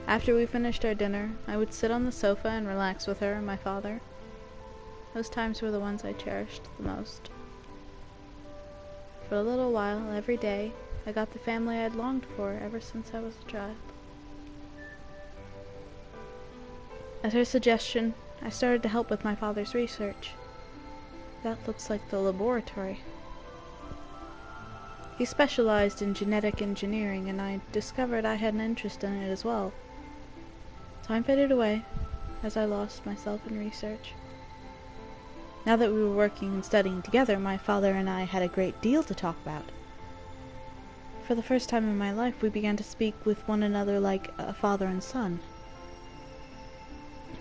After we finished our dinner, I would sit on the sofa and relax with her and my father. Those times were the ones I cherished the most. For a little while, every day, I got the family I'd longed for ever since I was a child. At her suggestion, I started to help with my father's research. That looks like the laboratory. He specialized in genetic engineering, and I discovered I had an interest in it as well. Time faded away as I lost myself in research. Now that we were working and studying together, my father and I had a great deal to talk about. For the first time in my life, we began to speak with one another like a father and son.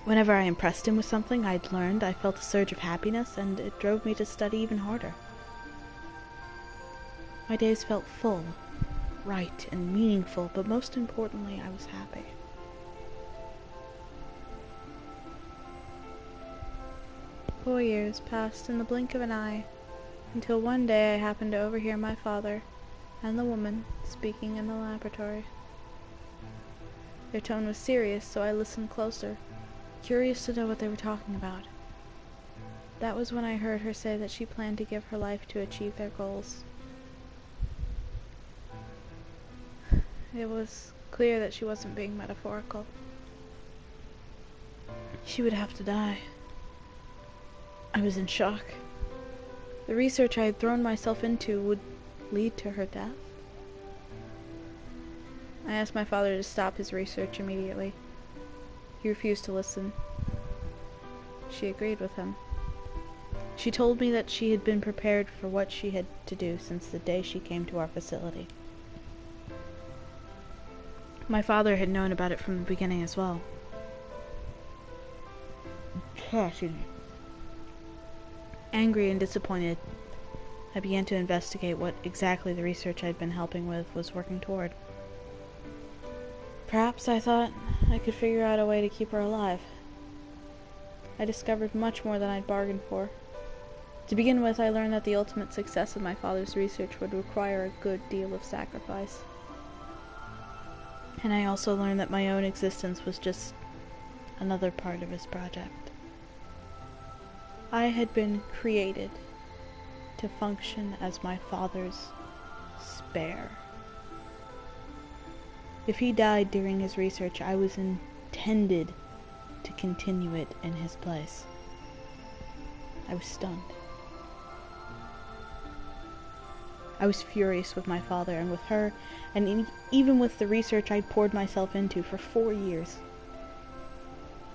Whenever I impressed him with something I'd learned, I felt a surge of happiness, and it drove me to study even harder. My days felt full, right, and meaningful, but most importantly, I was happy. Four years passed in the blink of an eye, until one day I happened to overhear my father and the woman speaking in the laboratory. Their tone was serious, so I listened closer, curious to know what they were talking about. That was when I heard her say that she planned to give her life to achieve their goals. It was clear that she wasn't being metaphorical. She would have to die. I was in shock. The research I had thrown myself into would lead to her death. I asked my father to stop his research immediately. He refused to listen. She agreed with him. She told me that she had been prepared for what she had to do since the day she came to our facility. My father had known about it from the beginning as well. Angry and disappointed, I began to investigate what exactly the research I'd been helping with was working toward. Perhaps I thought I could figure out a way to keep her alive. I discovered much more than I'd bargained for. To begin with, I learned that the ultimate success of my father's research would require a good deal of sacrifice. And I also learned that my own existence was just another part of his project. I had been created to function as my father's spare. If he died during his research, I was intended to continue it in his place. I was stunned. I was furious with my father and with her, and even with the research I'd poured myself into for 4 years.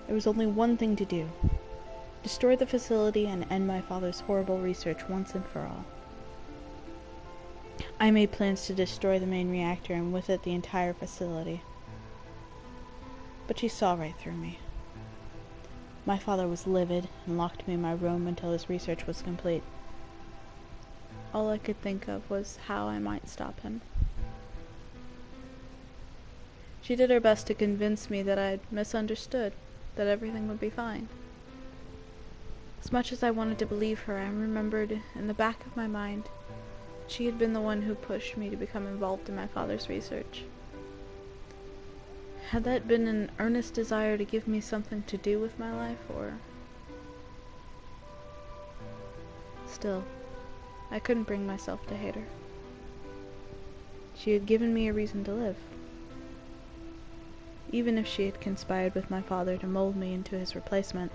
There was only one thing to do. Destroy the facility and end my father's horrible research once and for all. I made plans to destroy the main reactor and with it the entire facility. But she saw right through me. My father was livid and locked me in my room until his research was complete. All I could think of was how I might stop him. She did her best to convince me that I'd misunderstood, that everything would be fine. As much as I wanted to believe her, I remembered in the back of my mind she had been the one who pushed me to become involved in my father's research. Had that been an earnest desire to give me something to do with my life, or... Still, I couldn't bring myself to hate her. She had given me a reason to live. Even if she had conspired with my father to mold me into his replacement,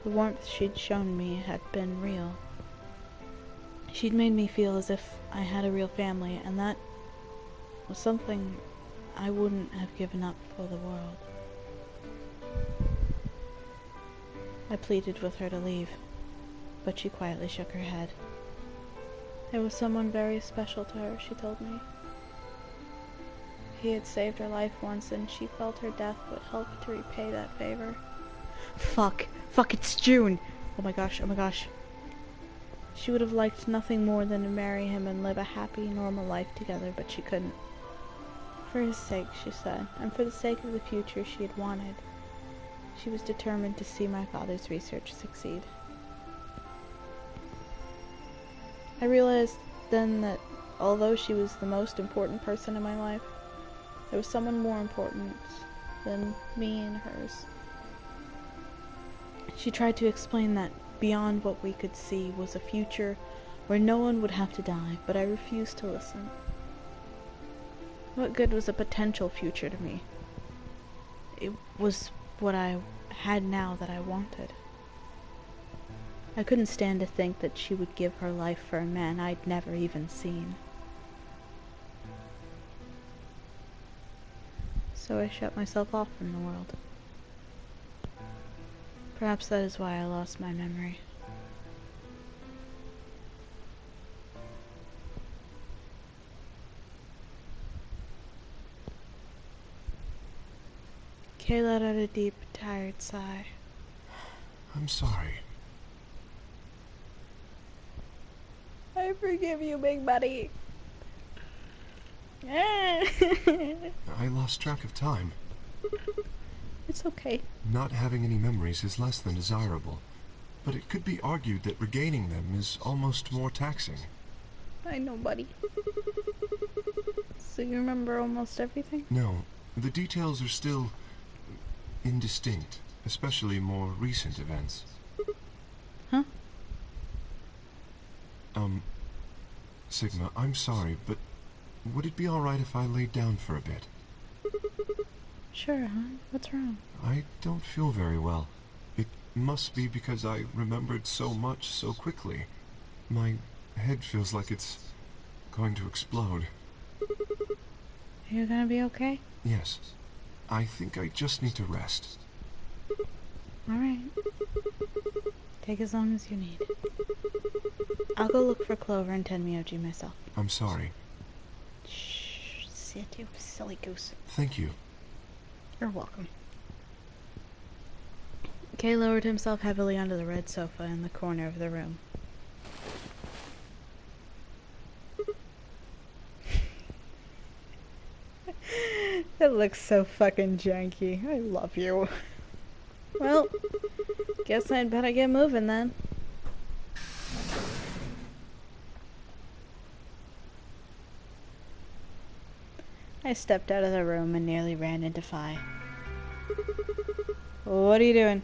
the warmth she'd shown me had been real. She'd made me feel as if I had a real family, and that was something I wouldn't have given up for the world. I pleaded with her to leave, but she quietly shook her head. There was someone very special to her, she told me. He had saved her life once, and she felt her death would help to repay that favor. Fuck, it's June! Oh my gosh. She would have liked nothing more than to marry him and live a happy, normal life together, but she couldn't. For his sake, she said, and for the sake of the future she had wanted, she was determined to see my father's research succeed. I realized then that although she was the most important person in my life, there was someone more important than me and hers. She tried to explain that beyond what we could see was a future where no one would have to die, but I refused to listen. What good was a potential future to me? It was what I had now that I wanted. I couldn't stand to think that she would give her life for a man I'd never even seen. So I shut myself off from the world. Perhaps that is why I lost my memory. Kay let out a deep, tired sigh. I'm sorry. I forgive you, Big Buddy. I lost track of time. It's okay. Not having any memories is less than desirable, but it could be argued that regaining them is almost more taxing. I know, buddy. So you remember almost everything? No, The details are still indistinct, especially more recent events. Huh? Sigma, I'm sorry, but would it be alright if I laid down for a bit? Sure, hon. What's wrong? I don't feel very well. It must be because I remembered so much so quickly. My head feels like it's going to explode. Are you gonna be okay? Yes. I think I just need to rest. Alright. Take as long as you need. I'll go look for Clover and Tenmyoji myself. I'm sorry. Shh. Sit, you silly goose. Thank you. You're welcome. Kay lowered himself heavily onto the red sofa in the corner of the room. That looks so fucking janky. I love you. Well, guess I'd better get moving then. I stepped out of the room and nearly ran into Phi. What are you doing?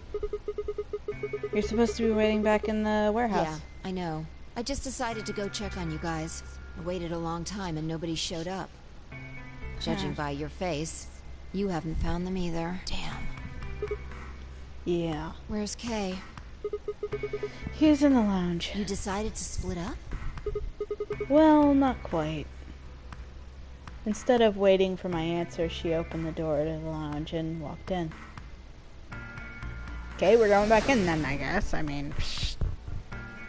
You're supposed to be waiting back in the warehouse. Yeah, I know. I just decided to go check on you guys. I waited a long time and nobody showed up. Judging by your face, you haven't found them either. Damn. Yeah. Where's Kay? He's in the lounge. You decided to split up? Well, not quite. Instead of waiting for my answer, she opened the door to the lounge and walked in. Okay, we're going back in then, I guess. I mean, psh,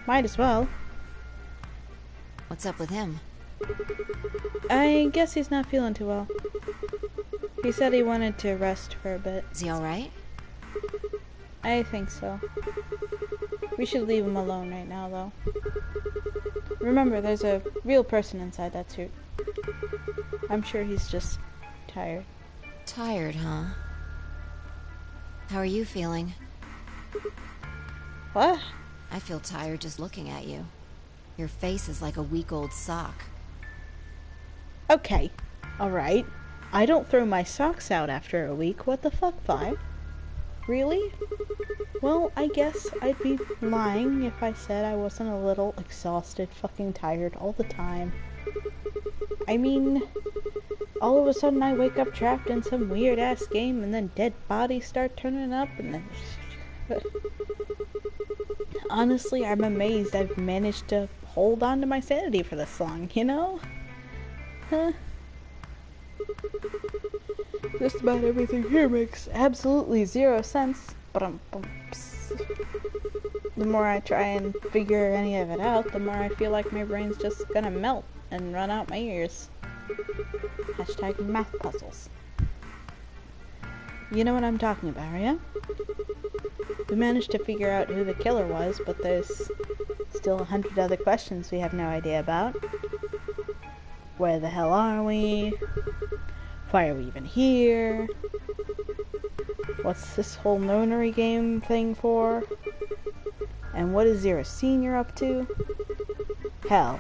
might as well. What's up with him? I guess he's not feeling too well. He said he wanted to rest for a bit. Is he alright? I think so. We should leave him alone right now, though. Remember, there's a real person inside that suit. I'm sure he's just tired. Tired, huh? How are you feeling? What? I feel tired just looking at you. Your face is like a week-old sock. Okay. Alright. I don't throw my socks out after a week. What the fuck, Vi? Really? Well, I guess I'd be lying if I said I wasn't a little exhausted, fucking tired all the time. I mean, all of a sudden I wake up trapped in some weird-ass game and then dead bodies start turning up and then... Honestly, I'm amazed I've managed to hold on to my sanity for this long, you know? Huh? Just about everything here makes absolutely zero sense. The more I try and figure any of it out, the more I feel like my brain's just gonna melt and run out my ears. Hashtag math puzzles. You know what I'm talking about, yeah? We managed to figure out who the killer was, but there's still 100 other questions we have no idea about. Where the hell are we? Why are we even here? What's this whole nonary game thing for? And what is Zero Senior up to? Hell,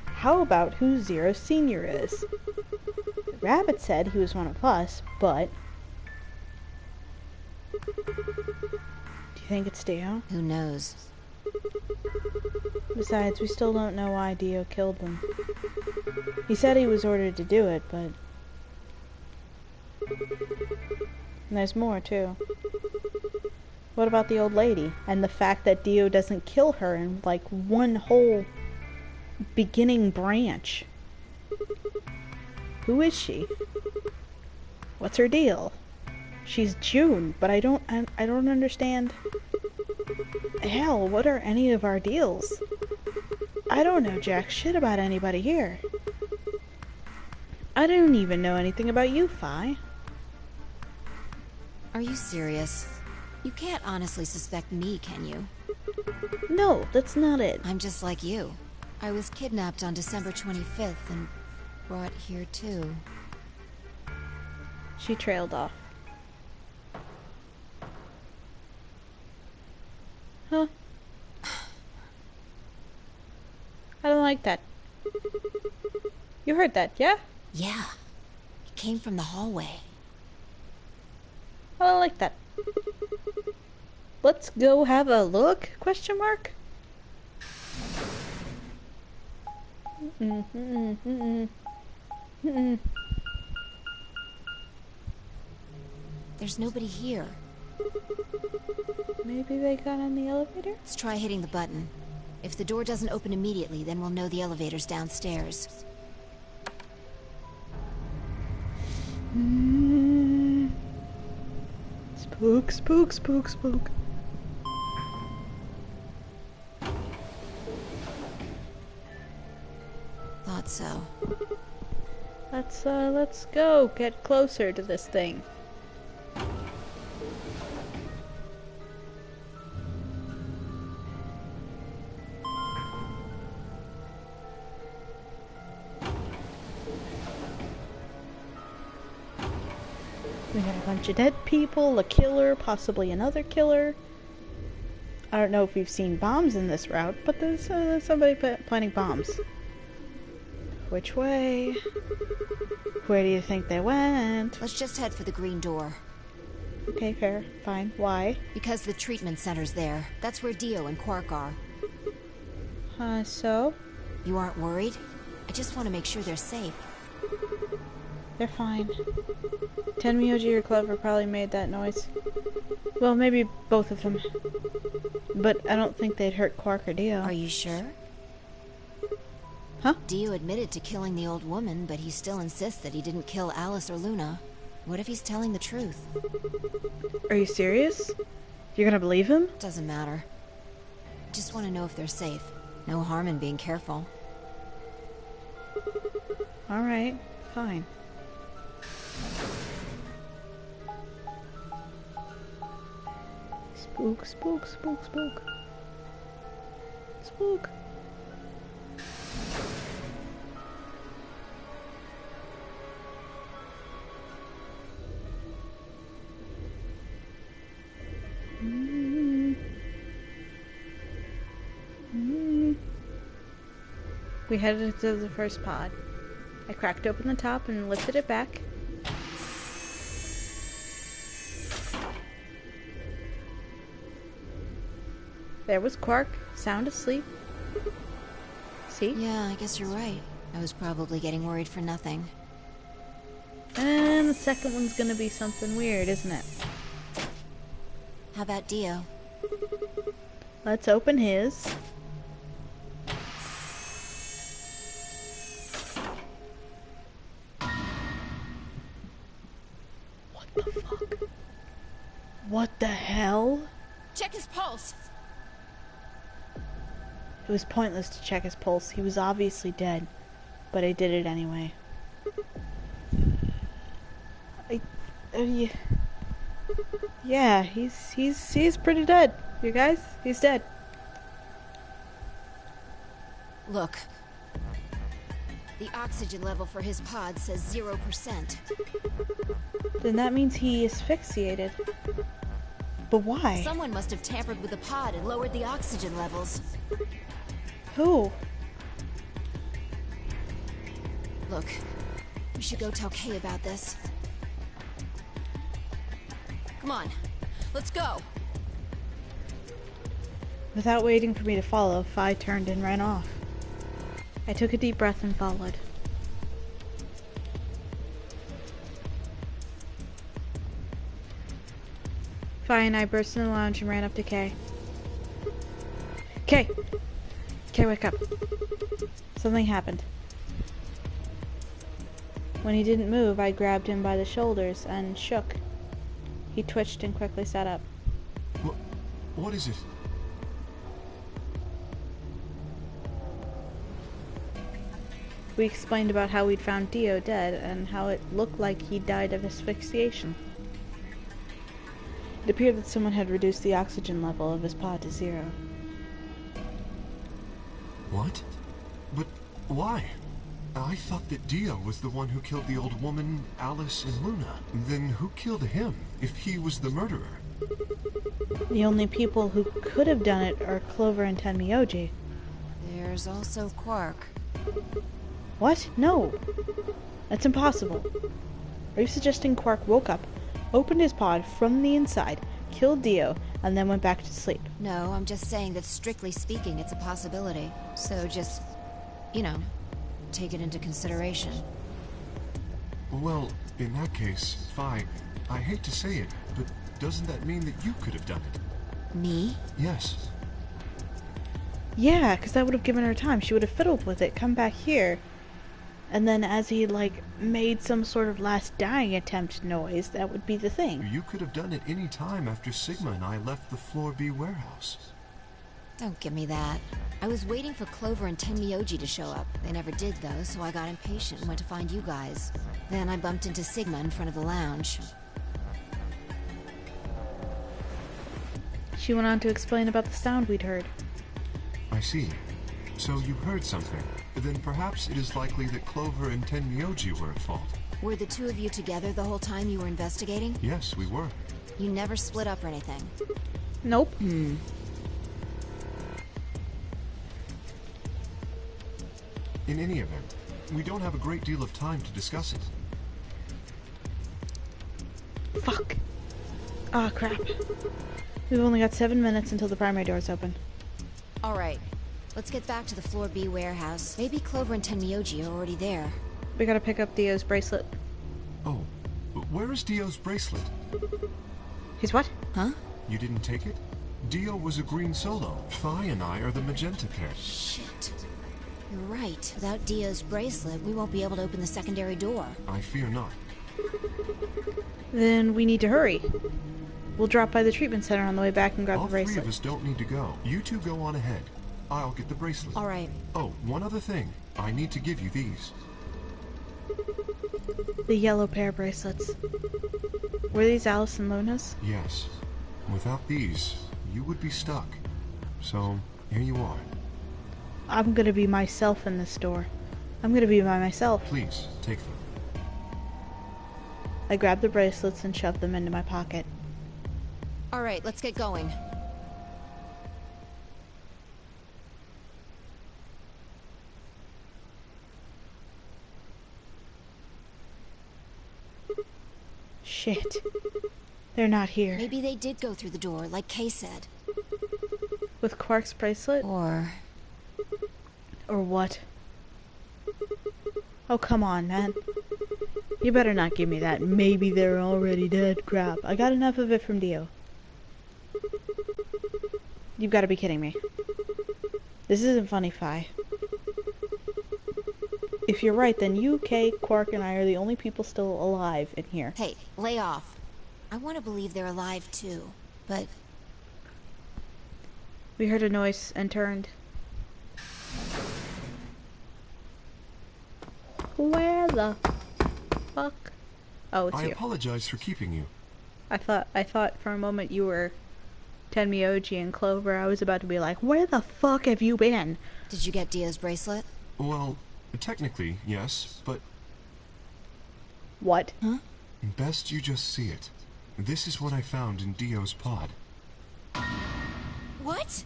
how about who Zero Senior is? The rabbit said he was one of us, but... Do you think it's Dio? Who knows? Besides, we still don't know why Dio killed them. He said he was ordered to do it, but... And there's more, too. What about the old lady? And the fact that Dio doesn't kill her in, like, one whole beginning branch. Who is she? What's her deal? She's June, but I don't understand. Hell, what are any of our deals? I don't know jack shit about anybody here. I don't even know anything about you, Phi. Are you serious? You can't honestly suspect me, can you? No, that's not it. I'm just like you. I was kidnapped on December 25th and brought here too. She trailed off. Huh? I don't like that. You heard that, yeah? Yeah. It came from the hallway. Oh, I like that. Let's go have a look? Question mark? There's nobody here. Maybe they got on the elevator? Let's try hitting the button. If the door doesn't open immediately, then we'll know the elevator's downstairs. Spook, spook, spook, spook. Thought so. Let's go get closer to this thing. We got a bunch of dead people, a killer, possibly another killer. I don't know if we've seen bombs in this route, but there's somebody planting bombs. Which way? Where do you think they went? Let's just head for the green door. Okay, fair. Fine. Why? Because the treatment center's there. That's where Dio and Quark are. So? You aren't worried? I just want to make sure they're safe. They're fine. Tenmyoji or Clover probably made that noise. Well, maybe both of them. But I don't think they'd hurt Quark or Dio. Are you sure? Huh? Dio admitted to killing the old woman, but he still insists that he didn't kill Alice or Luna. What if he's telling the truth? Are you serious? You're gonna believe him? Doesn't matter. Just want to know if they're safe. No harm in being careful. Alright, fine. Spook, spook, spook, spook. Spook. We headed into the first pod. I cracked open the top and lifted it back. There was Quark, sound asleep. See? Yeah, I guess you're right. I was probably getting worried for nothing. And the second one's gonna be something weird, isn't it? How about Dio? Let's open his. What the fuck? What the hell? Check his pulse. It was pointless to check his pulse. He was obviously dead, but I did it anyway. Yeah, he's pretty dead. You guys, he's dead. Look. The oxygen level for his pod says 0%. Then that means he asphyxiated. But why? Someone must have tampered with the pod and lowered the oxygen levels. Who? Look, we should go tell Kay about this. Come on, let's go. Without waiting for me to follow, Phi turned and ran off. I took a deep breath and followed. Phi and I burst in the lounge and ran up to Kay. Kay! Kay, wake up. Something happened. When he didn't move, I grabbed him by the shoulders and shook. He twitched and quickly sat up. What is it? We explained about how we'd found Dio dead and how it looked like he died of asphyxiation. It appeared that someone had reduced the oxygen level of his pod to 0. What? But why? I thought that Dio was the one who killed the old woman, Alice, and Luna. Then who killed him, if he was the murderer? The only people who could have done it are Clover and Tenmyoji. There's also Quark. What? No! That's impossible. Are you suggesting Quark woke up, opened his pod from the inside, killed Dio, and then went back to sleep. No, I'm just saying that strictly speaking, it's a possibility. So just, you know, take it into consideration. Well, in that case, Fi, I hate to say it, but doesn't that mean that you could have done it? Me? Yes. Yeah, because that would have given her time. She would have fiddled with it, come back here, and then as he, like, made some sort of last dying attempt noise, that would be the thing. You could have done it any time after Sigma and I left the Floor B warehouse. Don't give me that. I was waiting for Clover and Tenmyoji to show up. They never did, though, so I got impatient and went to find you guys. Then I bumped into Sigma in front of the lounge. She went on to explain about the sound we'd heard. I see. So you heard something. Then perhaps it is likely that Clover and Tenmyoji were at fault. Were the two of you together the whole time you were investigating? Yes, we were. You never split up or anything? Nope. Hmm. In any event, we don't have a great deal of time to discuss it. Fuck. Ah, crap. We've only got 7 minutes until the primary door's open. Alright. Let's get back to the Floor B warehouse. Maybe Clover and Tenmyoji are already there. We gotta pick up Dio's bracelet. Oh, where is Dio's bracelet? His what? Huh? You didn't take it? Dio was a green solo. Fi and I are the magenta pair. Shit. You're right. Without Dio's bracelet, we won't be able to open the secondary door. I fear not. Then we need to hurry. We'll drop by the treatment center on the way back and grab All the bracelet. three of us don't need to go. You two go on ahead. I'll get the bracelet. Alright. Oh, one other thing. I need to give you these. The yellow pair of bracelets. Were these Alice and Luna's? Yes. Without these, you would be stuck. So, here you are. I'm gonna be myself in this store. I'm gonna be by myself. Please, take them. I grabbed the bracelets and shoved them into my pocket. Alright, let's get going. Shit. They're not here. Maybe they did go through the door, like Kay said. With Quark's bracelet? Or what? Oh, come on, man. You better not give me that maybe they're already dead crap. I got enough of it from Dio. You've got to be kidding me. This isn't funny, Fi. If you're right, then you, Kay, Quark, and I are the only people still alive in here. Hey, lay off. I want to believe they're alive too, but We heard a noise and turned. Where the fuck? Oh, it's I you. apologize for keeping you. I thought for a moment you were Tenmyoji and Clover. I was about to be like, where the fuck have you been? did you get Dio's bracelet? Well, technically, yes, but What? Huh? best you just see it. This is what I found in Dio's pod. What?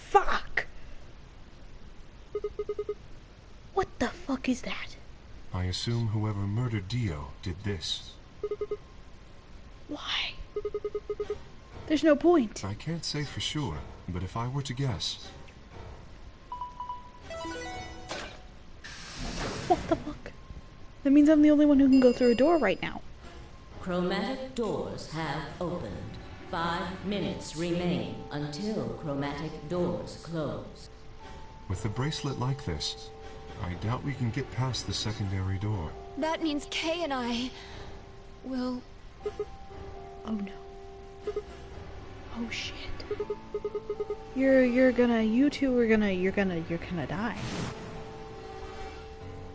Fuck! What the fuck is that? I assume whoever murdered Dio did this. Why? There's no point. I can't say for sure, but if I were to guess, What the fuck? That means I'm the only one who can go through a door right now. Chromatic doors have opened. 5 minutes remain until chromatic doors close. with a bracelet like this, I doubt we can get past the secondary door. That means Kay and I will... Oh no. Oh shit. You're gonna, you two are gonna, you're gonna die.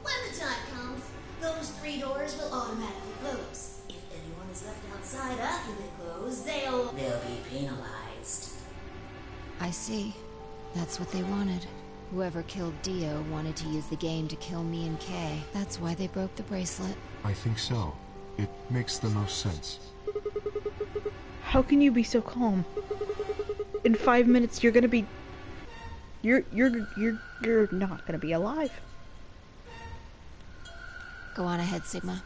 When the time comes, those 3 doors will automatically close. If anyone is left outside after they close, they'll be penalized. I see. That's what they wanted. Whoever killed Dio wanted to use the game to kill me and Kay. That's why they broke the bracelet. I think so. It makes the most sense. How can you be so calm? In 5 minutes you're gonna be... You're not gonna be alive. Go on ahead, Sigma.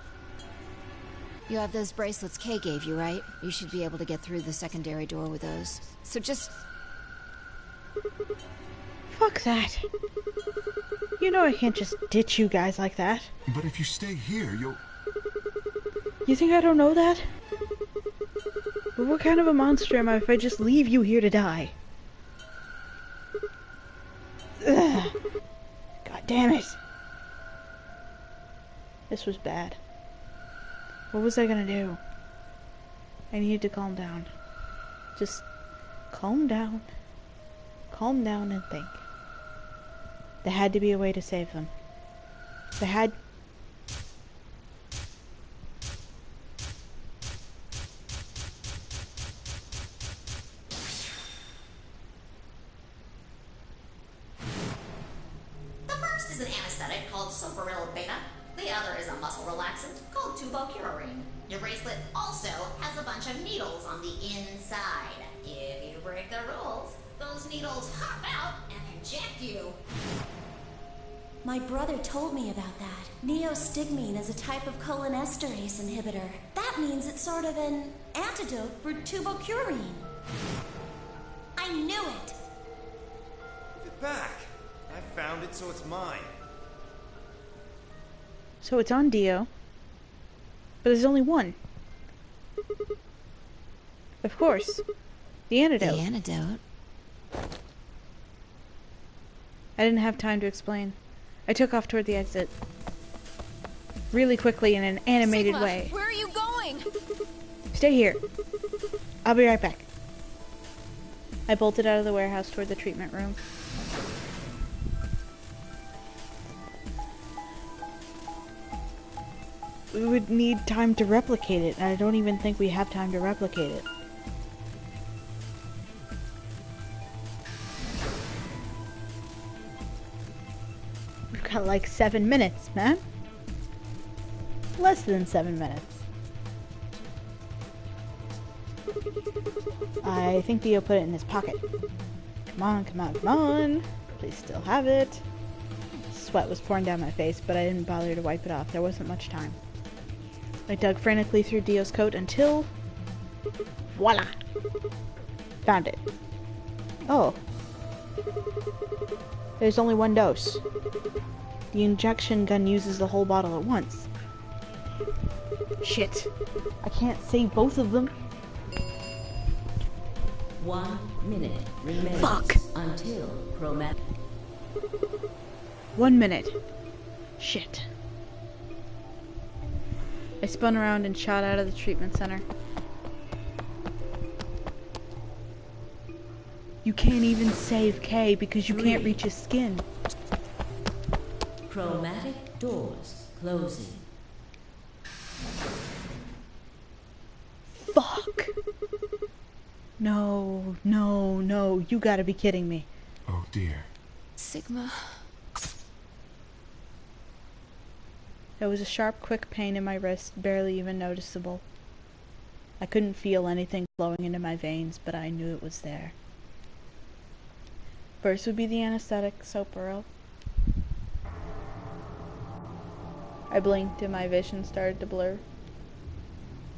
You have those bracelets Kay gave you, right? You should be able to get through the secondary door with those. So just... Fuck that. You know I can't just ditch you guys like that. But if you stay here, you'll... You think I don't know that? But what kind of a monster am I if I just leave you here to die? Ugh. God damn it. This was bad. What was I gonna do? I needed to calm down. Just calm down. Calm down and think. There had to be a way to save them. There had... The first is an anesthetic called sulfonyl beta. The other is a muscle relaxant called tubocurarine. Your bracelet also has a bunch of needles on the inside. If you break the rules, those needles hop out and inject you. My brother told me about that. Neostigmine is a type of cholinesterase inhibitor. That means it's sort of an antidote for tubocurarine. I knew it! Give it back. I found it, so it's mine. So it's on Dio. But there's only one. Of course. The antidote. The antidote? I didn't have time to explain. I took off toward the exit. Really quickly in an animated Sigma, way. where are you going? Stay here. I'll be right back. I bolted out of the warehouse toward the treatment room. We would need time to replicate it, and I don't even think we have time to replicate it. We've got like 7 minutes, man. Less than 7 minutes. I think Dio put it in his pocket. Come on, come on, come on. Please still have it. Sweat was pouring down my face, but I didn't bother to wipe it off. There wasn't much time. I dug frantically through Dio's coat until... voila! Found it. Oh. There's only one dose. The injection gun uses the whole bottle at once. Shit. I can't save both of them. 1 minute remains. Fuck. Until chromatic. 1 minute. Shit. I spun around and shot out of the treatment center. You can't even save Kay because you can't reach his skin. Chromatic doors closing. Fuck. No, no, no. You gotta be kidding me. Oh dear. Sigma. There was a sharp, quick pain in my wrist, barely even noticeable. I couldn't feel anything flowing into my veins, but I knew it was there. First would be the anesthetic, Soapero. I blinked and my vision started to blur.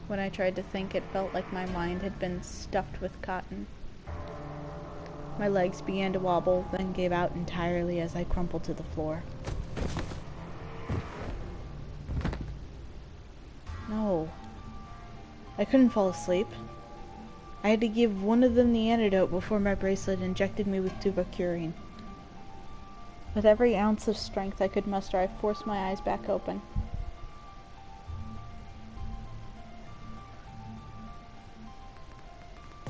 When I tried to think, it felt like my mind had been stuffed with cotton. My legs began to wobble, then gave out entirely as I crumpled to the floor. No. I couldn't fall asleep. I had to give one of them the antidote before my bracelet injected me with tubocurarine. With every ounce of strength I could muster, I forced my eyes back open.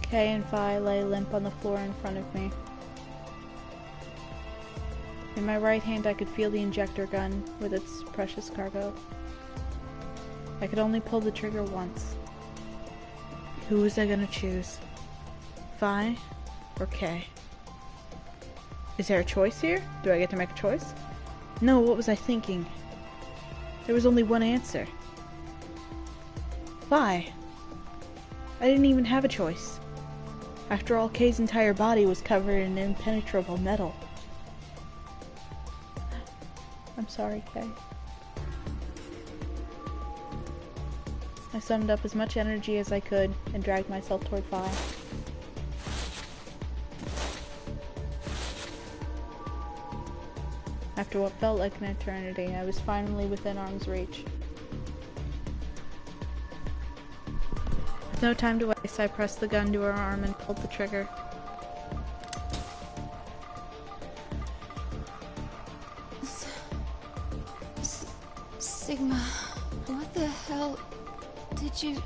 Kay and Phi lay limp on the floor in front of me. In my right hand I could feel the injector gun with its precious cargo. I could only pull the trigger once. Who was I gonna choose? Phi or Kay? Is there a choice here? Do I get to make a choice? No, what was I thinking? There was only one answer. Phi. I didn't even have a choice. After all, Kay's entire body was covered in impenetrable metal. I'm sorry, Kay. I summoned up as much energy as I could and dragged myself toward Phi. After what felt like an eternity, I was finally within arm's reach. With no time to waste, I pressed the gun to her arm and pulled the trigger. Sigma, what the hell did you...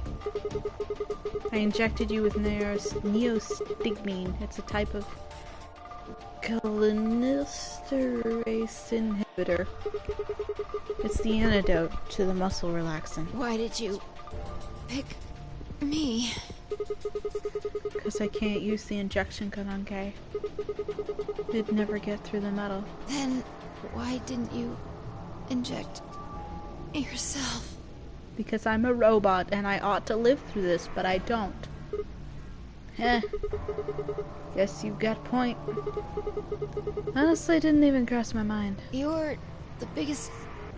I injected you with neostigmine. It's a type of cholinesterase inhibitor. It's the antidote to the muscle relaxant. Why did you pick me? Because I can't use the injection gun on Kay. It'd never get through the metal. Then why didn't you inject yourself? Because I'm a robot and I ought to live through this, but I don't. Guess you've got a point. Honestly, it didn't even cross my mind. You're the biggest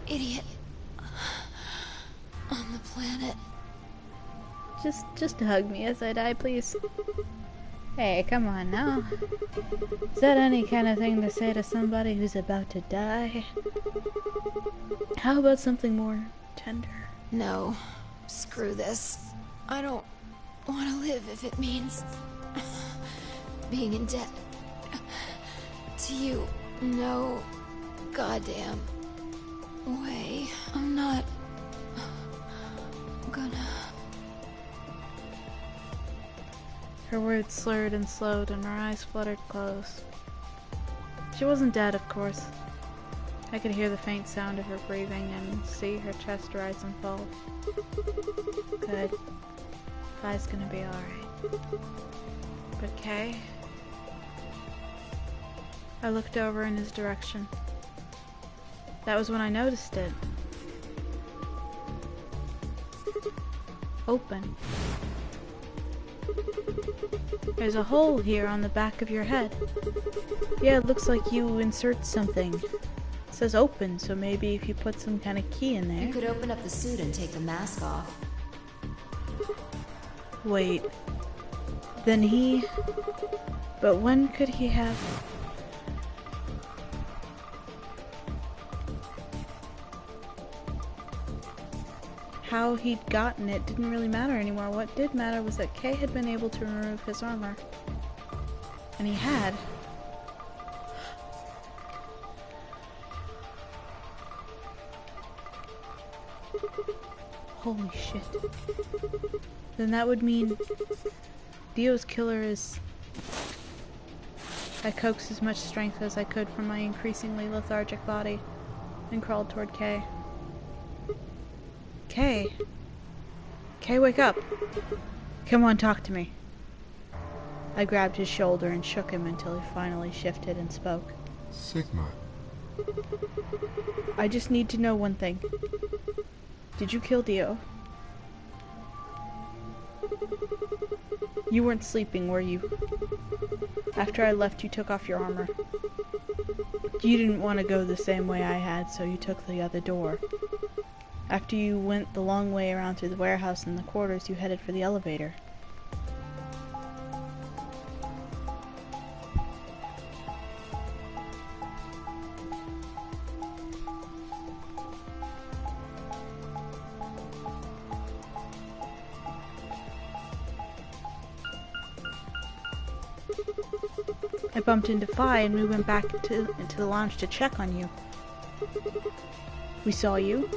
idiot on the planet. Just hug me as I die, please. Hey, come on now. Is that any kind of thing to say to somebody who's about to die? How about something more tender? No. Screw this. I don't want to live if it means being in debt to you. No goddamn way. I'm not gonna... Her words slurred and slowed and her eyes fluttered closed. She wasn't dead, of course. I could hear the faint sound of her breathing and see her chest rise and fall. Good. Phi's gonna be alright. But Kay? I looked over in his direction. That was when I noticed it. Open. There's a hole here on the back of your head. Yeah, it looks like you insert something. It says open, so maybe if you put some kind of key in there. You could open up the suit and take the mask off. Wait. Then he... But when could he have... How he'd gotten it didn't really matter anymore. What did matter was that Kay had been able to remove his armor. And he had. Holy shit. Then that would mean Dio's killer is... I coaxed as much strength as I could from my increasingly lethargic body and crawled toward Kay. Kay! Kay, wake up! Come on, talk to me. I grabbed his shoulder and shook him until he finally shifted and spoke. Sigma. I just need to know one thing. Did you kill Dio? You weren't sleeping, were you? After I left, you took off your armor. You didn't want to go the same way I had, so you took the other door. After you went the long way around through the warehouse and the quarters, you headed for the elevator. I bumped into Phi and we went back into the lounge to check on you. We saw you.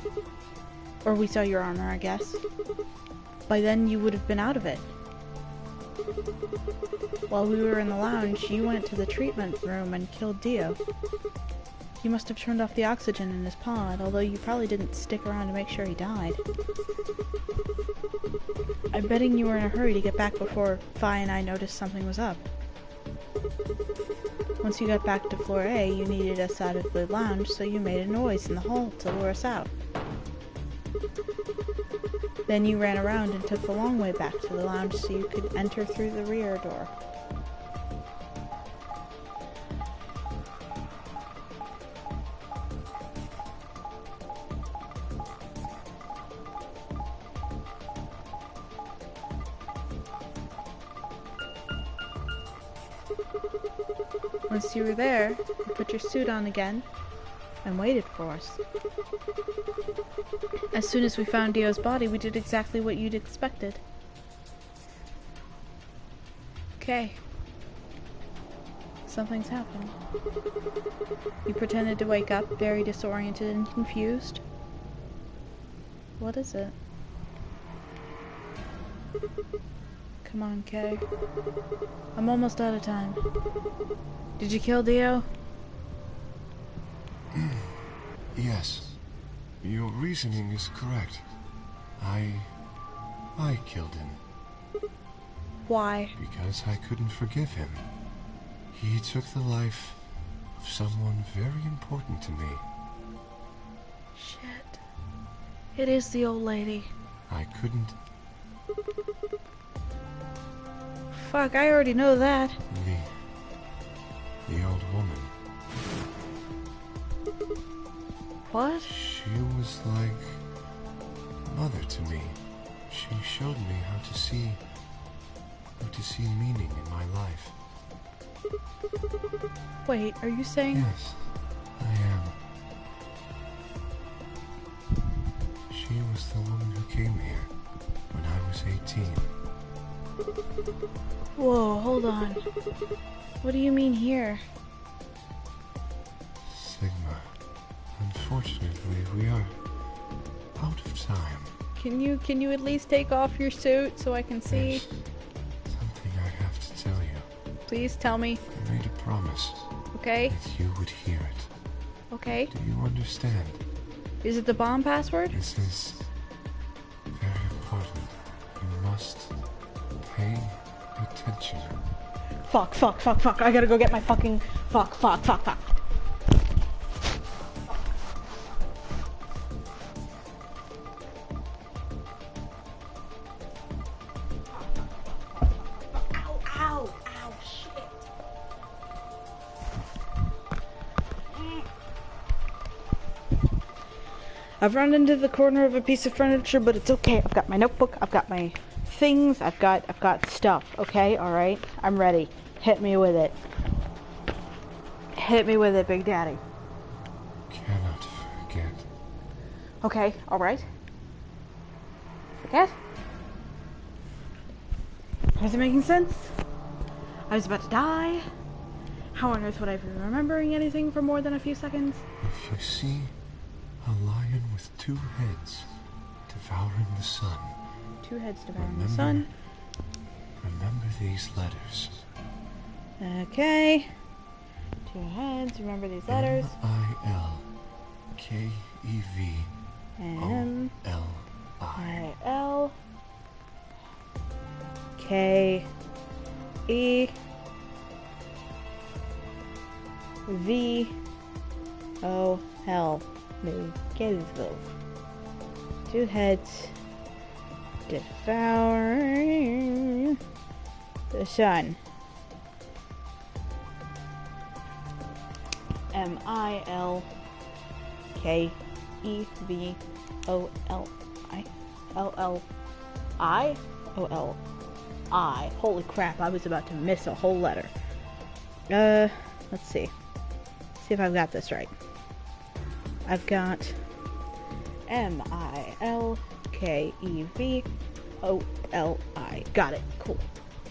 Or we saw your armor, I guess. By then you would have been out of it. While we were in the lounge, you went to the treatment room and killed Dio. You must have turned off the oxygen in his pod, although you probably didn't stick around to make sure he died. I'm betting you were in a hurry to get back before Phi and I noticed something was up. Once you got back to floor A, you needed us out of the lounge, so you made a noise in the hall to lure us out. Then you ran around and took the long way back to the lounge so you could enter through the rear door. Once you were there, you put your suit on again and waited for us. As soon as we found Dio's body, we did exactly what you'd expected. Okay. Something's happened. You pretended to wake up, very disoriented and confused. What is it? Come on, Kay. I'm almost out of time. Did you kill Dio? Yes. Your reasoning is correct. I killed him. Why? Because I couldn't forgive him. He took the life of someone very important to me. Shit. It is the old lady. I couldn't. Fuck, I already know that. The old woman. What? She was like mother to me. She showed me how to see meaning in my life. Wait, are you saying? Yes, I am. She was the woman who came here when I was 18. Whoa, hold on. What do you mean here? Sigma, unfortunately, we are out of time. Can you at least take off your suit so I can see? There's something I have to tell you. Please tell me. I made a promise Okay? that you would hear it. Okay. Do you understand? Is it the bomb password? This is very important. You must pay attention. Fuck. I gotta go get my fucking... Fuck. Ow, shit. I've run into the corner of a piece of furniture, but it's okay. I've got my notebook, I've got my things, I've got stuff, okay? Alright? I'm ready. Hit me with it. Hit me with it, Big Daddy. Cannot forget. Okay, alright. Forget? Is it making sense? I was about to die. How on earth would I be remembering anything for more than a few seconds? If you see a lion with two heads devouring the sun, Two heads devouring the sun. Remember these letters. Okay. Two heads, remember these letters. M-I-L-K-E-V-O-L-I. L K E V O L. Kelville. Two heads devouring the sun. M-I-L-K-E-V-O-L-I. Holy crap, I was about to miss a whole letter. Let's see. See if I've got this right. I've got M-I-L-K-E-V-O-L-I. Got it. Cool.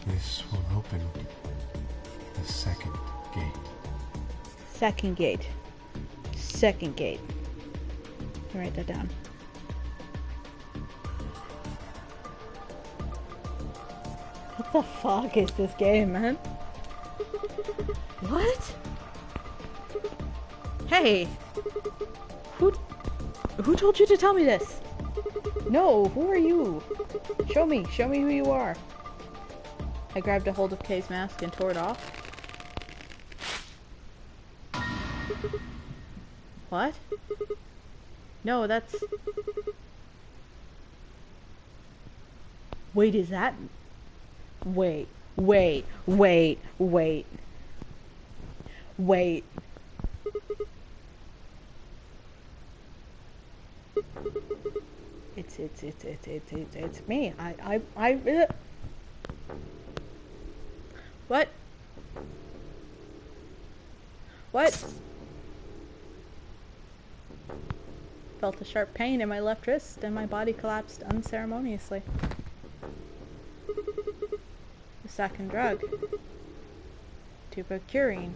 This will open the second gate. Second gate. Second gate. I'll write that down. What the fuck is this game, man? What? Hey! Who told you to tell me this? No, who are you? Show me who you are. I grabbed a hold of Kay's mask and tore it off. What? No, that's... Wait, is that... Wait. It's me. What? What? Felt a sharp pain in my left wrist and my body collapsed unceremoniously. The second drug. Tubocurine.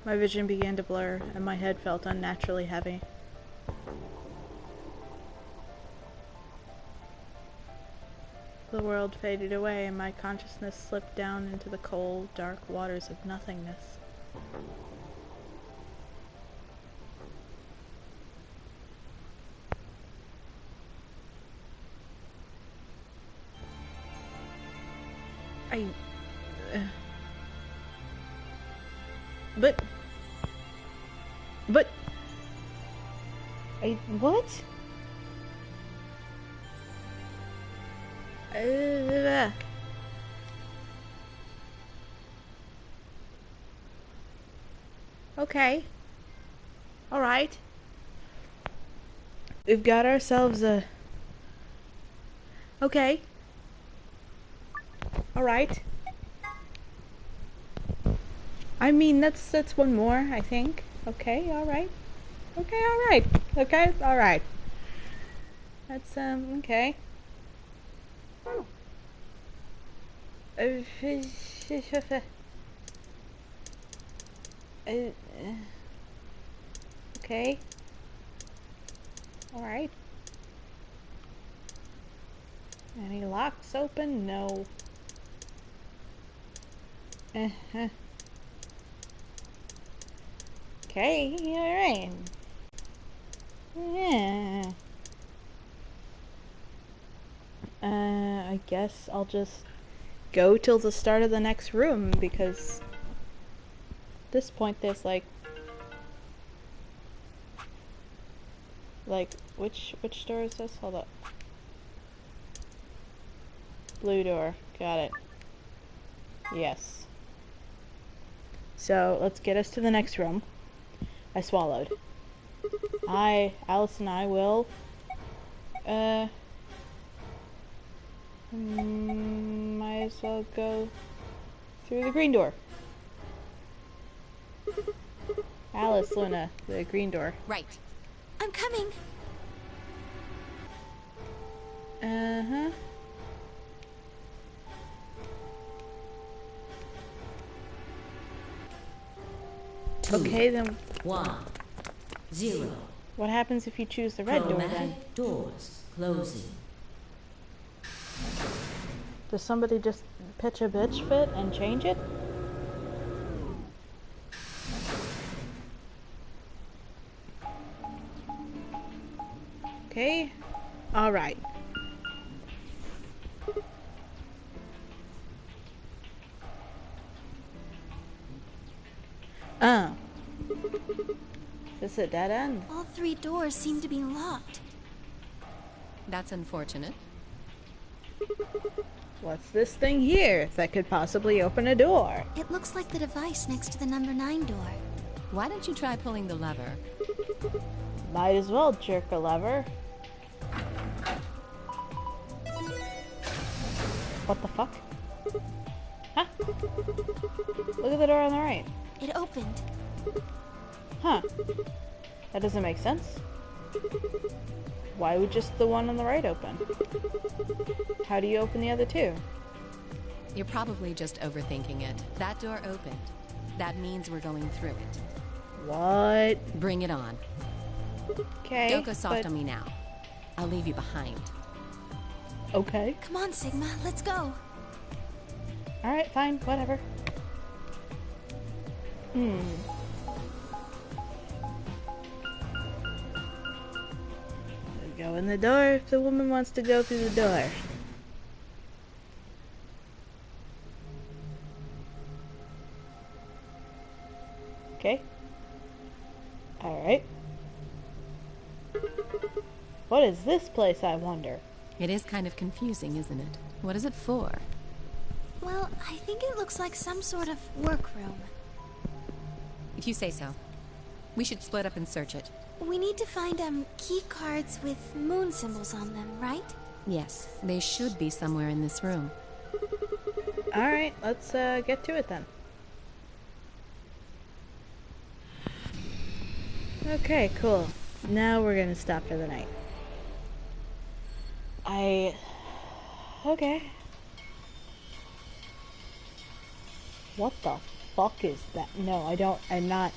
My vision began to blur and my head felt unnaturally heavy. The world faded away and my consciousness slipped down into the cold, dark waters of nothingness. What? Okay. Alright. We've got ourselves a... Okay. Alright. I mean, that's one more, I think. Okay, alright. Okay, alright. Okay, alright. That's, okay. Okay. Alright. Any locks open? No. Okay, alright. Yeah. I guess I'll just go till the start of the next room, because at this point there's like which door is this? Hold up. Blue door. Got it. Yes. So let's get us to the next room. I swallowed. Alice and I will might as well go through the green door. Alice, Luna, the green door. Right. I'm coming. Uh-huh. Okay, then 1 0. what happens if you choose the red door then? Chromatic doors closing. Does somebody just pitch a bitch fit and change it? Okay. Alright. Oh. Is this a dead end? All 3 doors seem to be locked. That's unfortunate. What's this thing here that could possibly open a door? It looks like the device next to the number 9 door. Why don't you try pulling the lever? Might as well jerk a lever. What the fuck? Huh? Look at the door on the right. It opened. Huh. That doesn't make sense. Why would just the one on the right open? How do you open the other two? You're probably just overthinking it. That door opened. That means we're going through it. What? Bring it on. Okay. Don't go soft on me now. I'll leave you behind. Okay. Come on, Sigma, let's go. Alright, fine, whatever. Go in the door if the woman wants to go through the door. Okay. Alright. What is this place, I wonder? It is kind of confusing, isn't it? What is it for? Well, I think it looks like some sort of workroom. If you say so. We should split up and search it. We need to find, key cards with moon symbols on them, right? Yes, they should be somewhere in this room. Alright, let's get to it then. Okay, cool. Now we're gonna stop for the night. Okay. What the fuck is that? No, I'm not...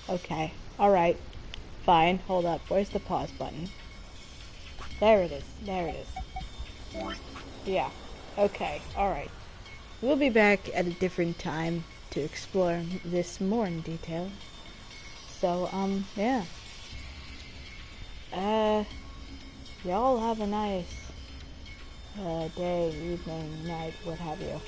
Okay. Alright. Fine. Hold up. Where's the pause button? There it is. There it is. Yeah. Okay. Alright. We'll be back at a different time to explore this more in detail. So, yeah. Y'all have a nice day, evening, night, what have you.